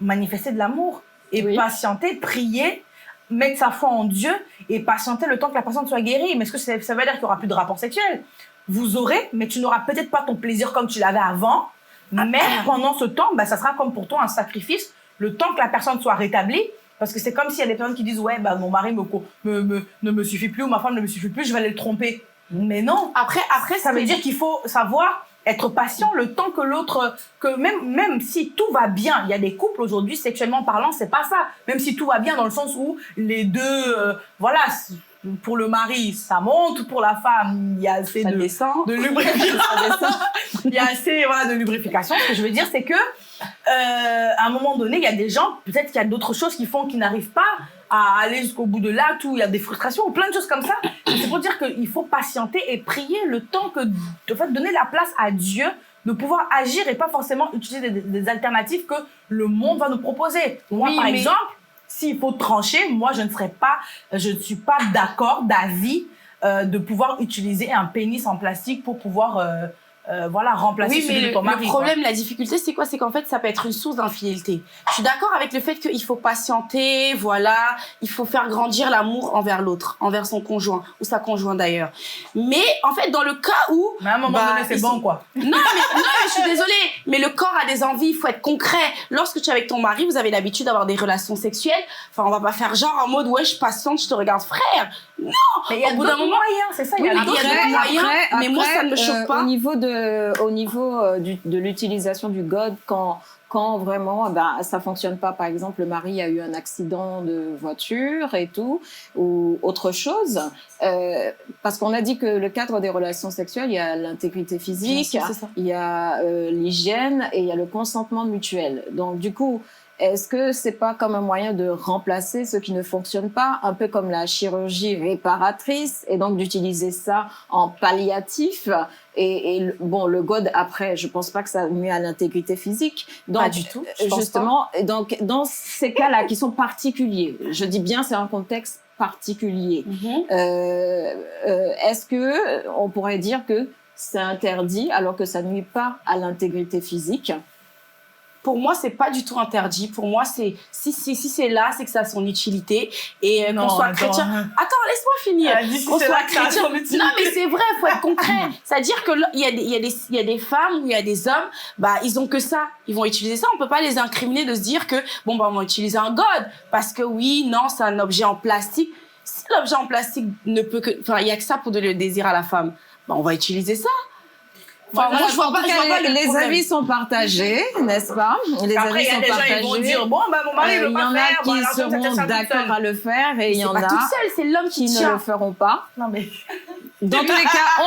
manifester de l'amour et Oui. patienter, prier, mettre sa foi en Dieu et patienter le temps que la personne soit guérie. Mais est-ce que ça veut dire qu'il n'y aura plus de rapport sexuel? Vous aurez, mais tu n'auras peut-être pas ton plaisir comme tu l'avais avant. Mais pendant ce temps, bah, ça sera comme pour toi un sacrifice, le temps que la personne soit rétablie. Parce que c'est comme s'il y a des personnes qui disent, ouais, bah, mon mari ne me suffit plus ou ma femme ne me suffit plus, je vais aller le tromper. Mais non. Après, ça veut dire qu'il faut savoir être patient le temps que l'autre, que même si tout va bien, il y a des couples aujourd'hui, sexuellement parlant, c'est pas ça. Même si tout va bien dans le sens où les deux, voilà, pour le mari, ça monte, pour la femme, il y a assez Ça descend. de lubrification. Il y a assez, voilà, de lubrification. Ce que je veux dire, c'est que, à un moment donné, il y a des gens, peut-être qu'il y a d'autres choses qui font qu'ils n'arrivent pas à aller jusqu'au bout de l'acte, où il y a des frustrations, ou plein de choses comme ça. C'est pour dire qu'il faut patienter et prier le temps que, de fait, donner la place à Dieu de pouvoir agir et pas forcément utiliser des alternatives que le monde va nous proposer. Moi, Oui, par mais- exemple, s'il faut trancher, moi, je ne suis pas d'accord, d'avis, de pouvoir utiliser un pénis en plastique pour pouvoir, voilà, remplacer Oui, celui mais de ton mari. le problème, la difficulté, c'est quoi? C'est qu'en fait, ça peut être une source d'infidélité. Je suis d'accord avec le fait qu'il faut patienter, voilà, il faut faire grandir l'amour envers l'autre, envers son conjoint, ou sa conjointe d'ailleurs. Mais, en fait, dans le cas où... Mais à un moment Bah, donné, c'est ils bon, sont- quoi. Non, mais je suis désolée, mais le corps a des envies, il faut être concret. Lorsque tu es avec ton mari, vous avez l'habitude d'avoir des relations sexuelles. Enfin, on va pas faire genre en mode, ouais, je patiente, je te regarde, frère. Mais il y a Au bout d'un d'autres moment- moyens, c'est ça, il y a Oui, d'autres il y a d'autres moyens, mais moi, ça ne me choque pas. Au niveau de l'utilisation du God, quand vraiment ça fonctionne pas, par exemple, le mari a eu un accident de voiture et tout, ou autre chose, parce qu'on a dit que le cadre des relations sexuelles, il y a l'intégrité physique, Bien sûr, c'est ça. il y a l'hygiène et il y a le consentement mutuel. Donc, du coup, est-ce que c'est pas comme un moyen de remplacer ce qui ne fonctionne pas, un peu comme la chirurgie réparatrice, et donc d'utiliser ça en palliatif bon, le God après, je pense pas que ça nuit à l'intégrité physique. Donc, Pas du tout, je pense justement, et donc dans ces cas-là qui sont particuliers, je dis bien c'est un contexte particulier. Mhm. Est-ce que on pourrait dire que c'est interdit alors que ça nuit pas à l'intégrité physique? Pour moi, c'est pas du tout interdit. Pour moi, c'est si c'est là, c'est que ça a son utilité et qu'on Non, soit attends. chrétien. Attends, laisse-moi finir. Elle dit si Qu'on c'est soit là que ça a chrétien. son utilité. Non, mais c'est vrai, faut être concret. C'est-à-dire que il y a des femmes ou il y a des hommes, bah ils ont que ça, ils vont utiliser ça. On peut pas les incriminer de se dire que bon bah on va utiliser un God parce que oui, non, c'est un objet en plastique. Si l'objet en plastique ne peut que, enfin, il y a que ça pour donner le désir à la femme, bah on va utiliser ça. Enfin, moi, je vois pas le les problème. avis sont partagés, n'est-ce pas? Les Après, avis il y a sont des gens, partagés. ils vont dire, bon, bah, mon mari Il veut y pas en faire. a bon, qui alors, seront peut-être ça toute d'accord seule. à le faire et il y C'est en pas toute a seule, c'est l'homme qui qui ne le tient. feront pas. Non, mais. Dans tous les cas,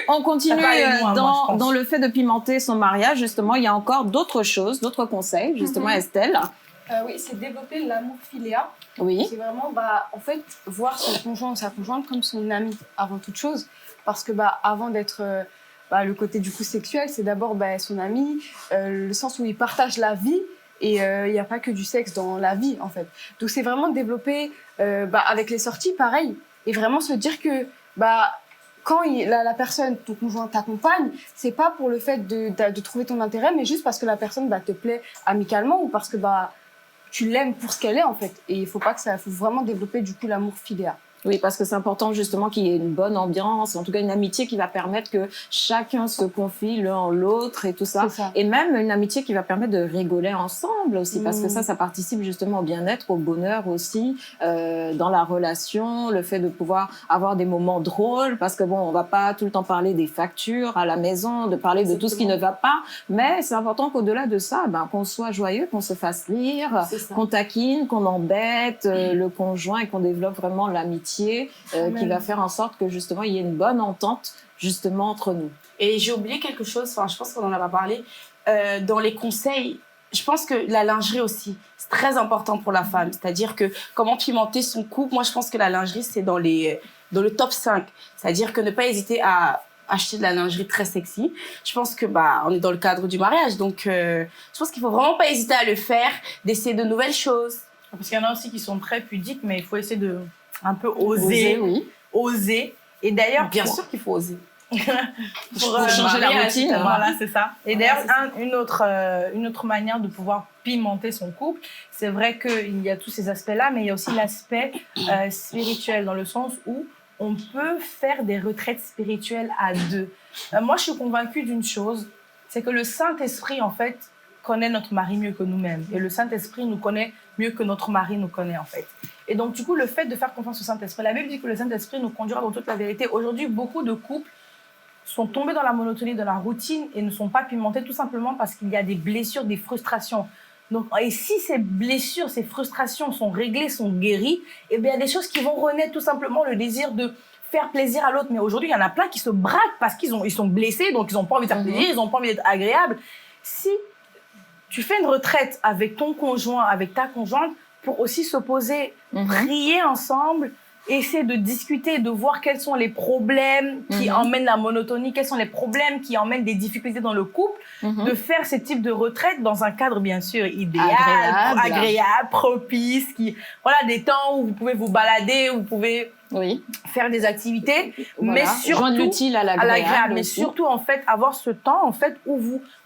on continue Ça va aller loin, moi, je pense. dans le fait de pimenter son mariage. Justement, il y a encore d'autres choses, d'autres conseils. Justement, Estelle. Oui, c'est développer l'amour philéa. Oui. C'est vraiment, en fait, voir son conjoint ou sa conjointe comme son ami avant toute chose. Parce que, avant d'être le côté du coup sexuel, c'est d'abord son ami, le sens où ils partagent la vie. Et il n'y a pas que du sexe dans la vie, en fait. Donc, c'est vraiment développer, avec les sorties, pareil. Et vraiment se dire que, quand la personne, ton conjoint t'accompagne, c'est pas pour le fait de trouver ton intérêt, mais juste parce que la personne te plaît amicalement ou parce que tu l'aimes pour ce qu'elle est, en fait. Et il faut pas que ça, faut vraiment développer du coup l'amour philéa. Oui, parce que c'est important justement qu'il y ait une bonne ambiance, en tout cas une amitié qui va permettre que chacun se confie l'un en l'autre et tout ça. Et même une amitié qui va permettre de rigoler ensemble aussi, parce que ça participe justement au bien-être, au bonheur aussi, dans la relation, le fait de pouvoir avoir des moments drôles, parce que bon, on va pas tout le temps parler des factures à la maison, de parler de tout ce qui ne va pas, mais c'est important qu'au-delà de ça, qu'on soit joyeux, qu'on se fasse rire, qu'on taquine, qu'on embête le conjoint et qu'on développe vraiment l'amitié qui va faire en sorte que justement il y ait une bonne entente justement entre nous. Et j'ai oublié quelque chose, je pense qu'on en a pas parlé, dans les conseils, je pense que la lingerie aussi, c'est très important pour la femme, c'est-à-dire que comment pimenter son couple, moi je pense que la lingerie c'est dans le top 5, c'est-à-dire que ne pas hésiter à acheter de la lingerie très sexy. Je pense que on est dans le cadre du mariage, donc je pense qu'il faut vraiment pas hésiter à le faire, d'essayer de nouvelles choses. Parce qu'il y en a aussi qui sont très pudiques, mais il faut essayer de un peu oser. Et d'ailleurs, bien sûr qu'il faut oser. pour changer la routine. Voilà, c'est ça. Et d'ailleurs, une autre manière de pouvoir pimenter son couple, c'est vrai qu'il y a tous ces aspects-là, mais il y a aussi l'aspect spirituel, dans le sens où on peut faire des retraites spirituelles à deux. Moi, je suis convaincue d'une chose, c'est que le Saint-Esprit, en fait, connaît notre mari mieux que nous-mêmes. Et le Saint-Esprit nous connaît mieux que notre mari nous connaît, en fait. Et donc, du coup, le fait de faire confiance au Saint-Esprit, la Bible dit que le Saint-Esprit nous conduira dans toute la vérité. Aujourd'hui, beaucoup de couples sont tombés dans la monotonie, dans la routine et ne sont pas pimentés tout simplement parce qu'il y a des blessures, des frustrations. Donc, et si ces blessures, ces frustrations sont réglées, sont guéries, eh bien, il y a des choses qui vont renaître tout simplement, le désir de faire plaisir à l'autre. Mais aujourd'hui, il y en a plein qui se braquent parce qu'ils sont blessés, donc ils n'ont pas envie de faire plaisir, ils n'ont pas envie d'être agréables. Si tu fais une retraite avec ton conjoint, avec ta conjointe, pour aussi se poser, prier ensemble, essayer de discuter, de voir quels sont les problèmes qui emmènent la monotonie, quels sont les problèmes qui emmènent des difficultés dans le couple, de faire ce type de retraite dans un cadre bien sûr idéal, agréable, propice, voilà, des temps où vous pouvez vous balader, où vous pouvez faire des activités, mais surtout l'utile à l'agréable, mais surtout en fait avoir ce temps en fait où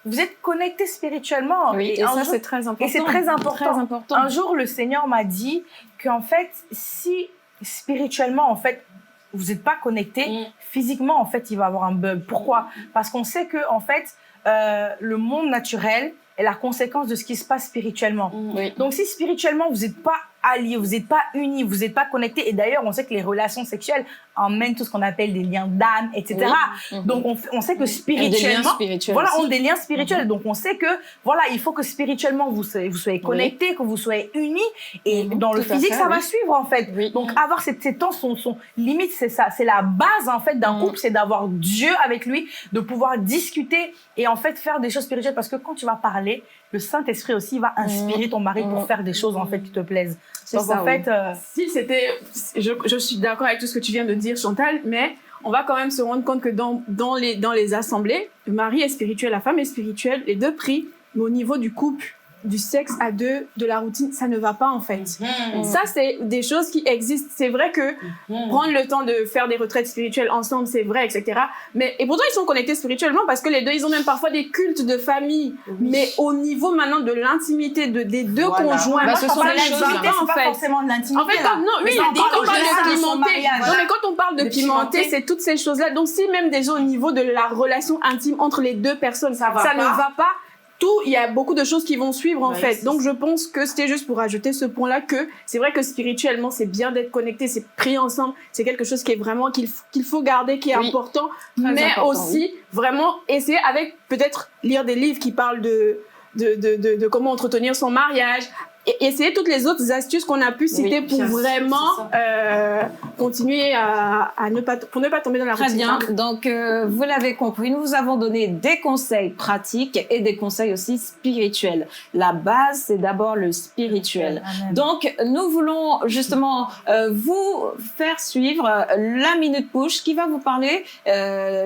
vous êtes connecté spirituellement. Et ça c'est très important. Et c'est très important. Un jour le Seigneur m'a dit qu'en fait si spirituellement en fait vous n'êtes pas connecté, physiquement en fait il va y avoir un bug. Pourquoi? Parce qu'on sait que en fait le monde naturel est la conséquence de ce qui se passe spirituellement. Donc si spirituellement vous n'êtes pas alliés, vous n'êtes pas unis, vous n'êtes pas connectés, et d'ailleurs on sait que les relations sexuelles emmènent tout ce qu'on appelle des liens d'âme, etc. Donc on sait que spirituellement, voilà, on a des liens spirituels. Donc on sait que voilà, il faut que spirituellement vous soyez connectés, que vous soyez unis, et dans le physique ça va suivre en fait. Donc avoir ces temps sont limite, c'est ça, c'est la base en fait d'un couple, c'est d'avoir Dieu avec lui, de pouvoir discuter et en fait faire des choses spirituelles, parce que quand tu vas parler, le Saint-Esprit aussi va inspirer ton mari pour faire des choses en fait qui te plaisent. Donc ça, en fait, si c'était, je suis d'accord avec tout ce que tu viens de dire, Chantal, mais on va quand même se rendre compte que dans les assemblées, le mari est spirituel, la femme est spirituelle, les deux prient, mais au niveau du couple, du sexe à deux, de la routine, ça ne va pas en fait. Ça, c'est des choses qui existent. C'est vrai que prendre le temps de faire des retraites spirituelles ensemble, c'est vrai, etc. Et pourtant, ils sont connectés spirituellement parce que les deux, ils ont même parfois des cultes de famille. Mais au niveau maintenant de l'intimité des deux conjoints, ce sont des choses en fait. Forcément de l'intimité. En fait, quand on parle de pimenter, c'est toutes ces choses-là. Donc, si même déjà au niveau de la relation intime entre les deux personnes, ça ne va pas. Il y a beaucoup de choses qui vont suivre en fait. Donc je pense que c'était juste pour ajouter ce point-là, que c'est vrai que spirituellement c'est bien d'être connecté, c'est prier ensemble, c'est quelque chose qui est vraiment qu'il faut garder, qui est important, mais important, aussi vraiment essayer avec peut-être lire des livres qui parlent de comment entretenir son mariage, et essayer toutes les autres astuces qu'on a pu citer pour vraiment continuer pour ne pas tomber dans la routine. Très bien. Donc, vous l'avez compris, nous vous avons donné des conseils pratiques et des conseils aussi spirituels. La base, c'est d'abord le spirituel. Amen. Donc, nous voulons justement vous faire suivre la Minute Push qui va vous parler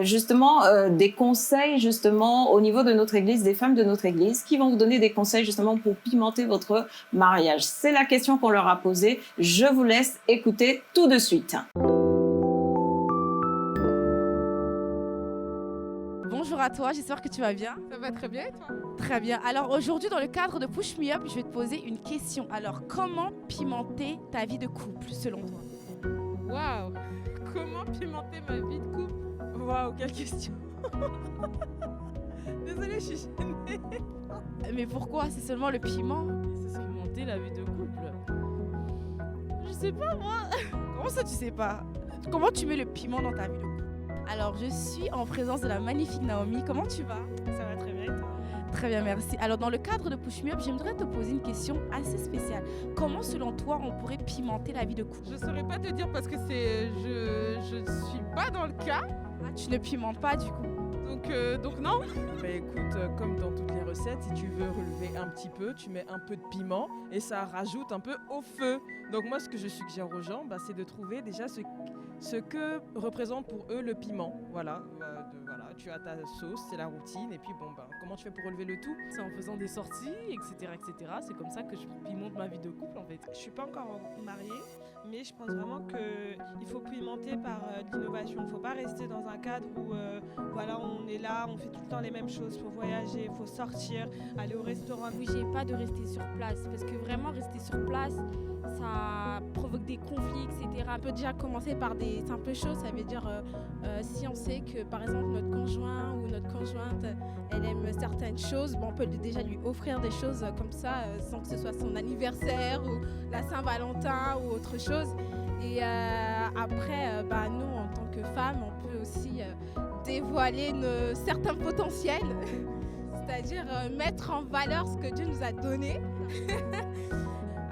justement des conseils justement au niveau de notre église, des femmes de notre église qui vont vous donner des conseils justement pour pimenter votre mariage. C'est la question qu'on leur a posée. Je vous laisse écouter tout de suite. Bonjour à toi, j'espère que tu vas bien. Ça va très bien et toi? Très bien. Alors aujourd'hui, dans le cadre de Push Me Up, je vais te poser une question. Alors, comment pimenter ta vie de couple selon toi? Waouh. Comment pimenter ma vie de couple? Waouh, quelle question. Désolée, je suis gênée. Mais pourquoi? C'est seulement le piment? C'est pimenter la vie de couple. Je sais pas moi. Comment ça tu sais pas? Comment tu mets le piment dans ta vie de couple? Alors je suis en présence de la magnifique Naomi. Comment tu vas? Ça va très bien et toi? Très bien, merci. Alors dans le cadre de Push Me Up, j'aimerais te poser une question assez spéciale. Comment selon toi on pourrait pimenter la vie de couple? Je saurais pas te dire parce que je suis pas dans le cas. Ah, tu ne pimentes pas du coup. Donc non. Bah écoute, comme dans toutes les recettes, si tu veux relever un petit peu, tu mets un peu de piment et ça rajoute un peu au feu. Donc moi, ce que je suggère aux gens, bah, c'est de trouver déjà ce que représente pour eux le piment. Voilà, voilà, tu as ta sauce, c'est la routine. Et puis bon, bah, comment tu fais pour relever le tout? C'est en faisant des sorties, etc., etc. C'est comme ça que je pimente ma vie de couple, en fait. Je suis pas encore mariée, mais je pense vraiment qu'il faut pimenter par de l'innovation. Il ne faut pas rester dans un cadre où voilà, on est là, on fait tout le temps les mêmes choses. Il faut voyager, il faut sortir, aller au restaurant. N'obligez pas de rester sur place, parce que vraiment rester sur place, ça provoque des conflits, etc. On peut déjà commencer par des simples choses. Ça veut dire si on sait que par exemple notre conjoint ou notre conjointe, elle aime certaines choses, bon, on peut déjà lui offrir des choses comme ça, sans que ce soit son anniversaire ou la Saint-Valentin ou autre chose. Et après, nous, en tant que femmes, on peut aussi dévoiler certains potentiels, c'est-à-dire mettre en valeur ce que Dieu nous a donné.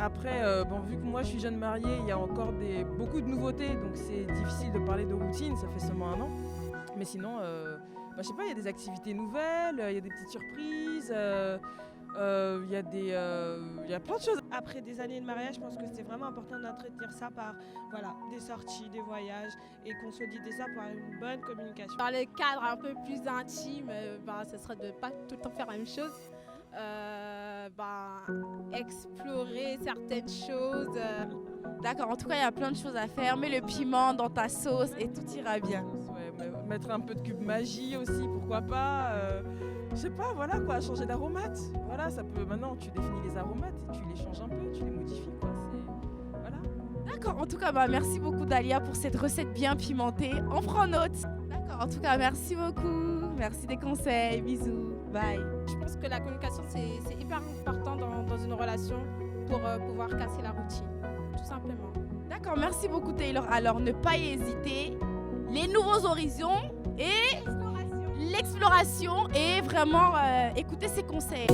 Après, vu que moi je suis jeune mariée, il y a encore beaucoup de nouveautés, donc c'est difficile de parler de routine, ça fait seulement 1 an. Mais sinon, je sais pas, il y a des activités nouvelles, il y a des petites surprises, il y a plein de choses. Après des années de mariage, je pense que c'est vraiment important d'entretenir ça par voilà, des sorties, des voyages et consolider ça par une bonne communication. Dans le cadre un peu plus intime, ce serait de ne pas tout le temps faire la même chose. Explorer certaines choses. D'accord, en tout cas, il y a plein de choses à faire. Mets le piment dans ta sauce et tout ira bien. Ouais, mettre un peu de cube magie aussi, pourquoi pas. Je sais pas, voilà quoi, changer d'aromate. Voilà, ça peut. Maintenant, tu définis les aromates et tu les changes un peu, tu les modifies quoi. Voilà. D'accord, en tout cas, merci beaucoup Dalia pour cette recette bien pimentée. On prend note. D'accord, en tout cas, merci beaucoup. Merci des conseils, bisous, bye. Je pense que la communication, c'est hyper important dans une relation pour pouvoir casser la routine, tout simplement. D'accord, merci beaucoup Taylor. Alors, ne pas hésiter, les nouveaux horizons et l'exploration et vraiment écouter ces conseils.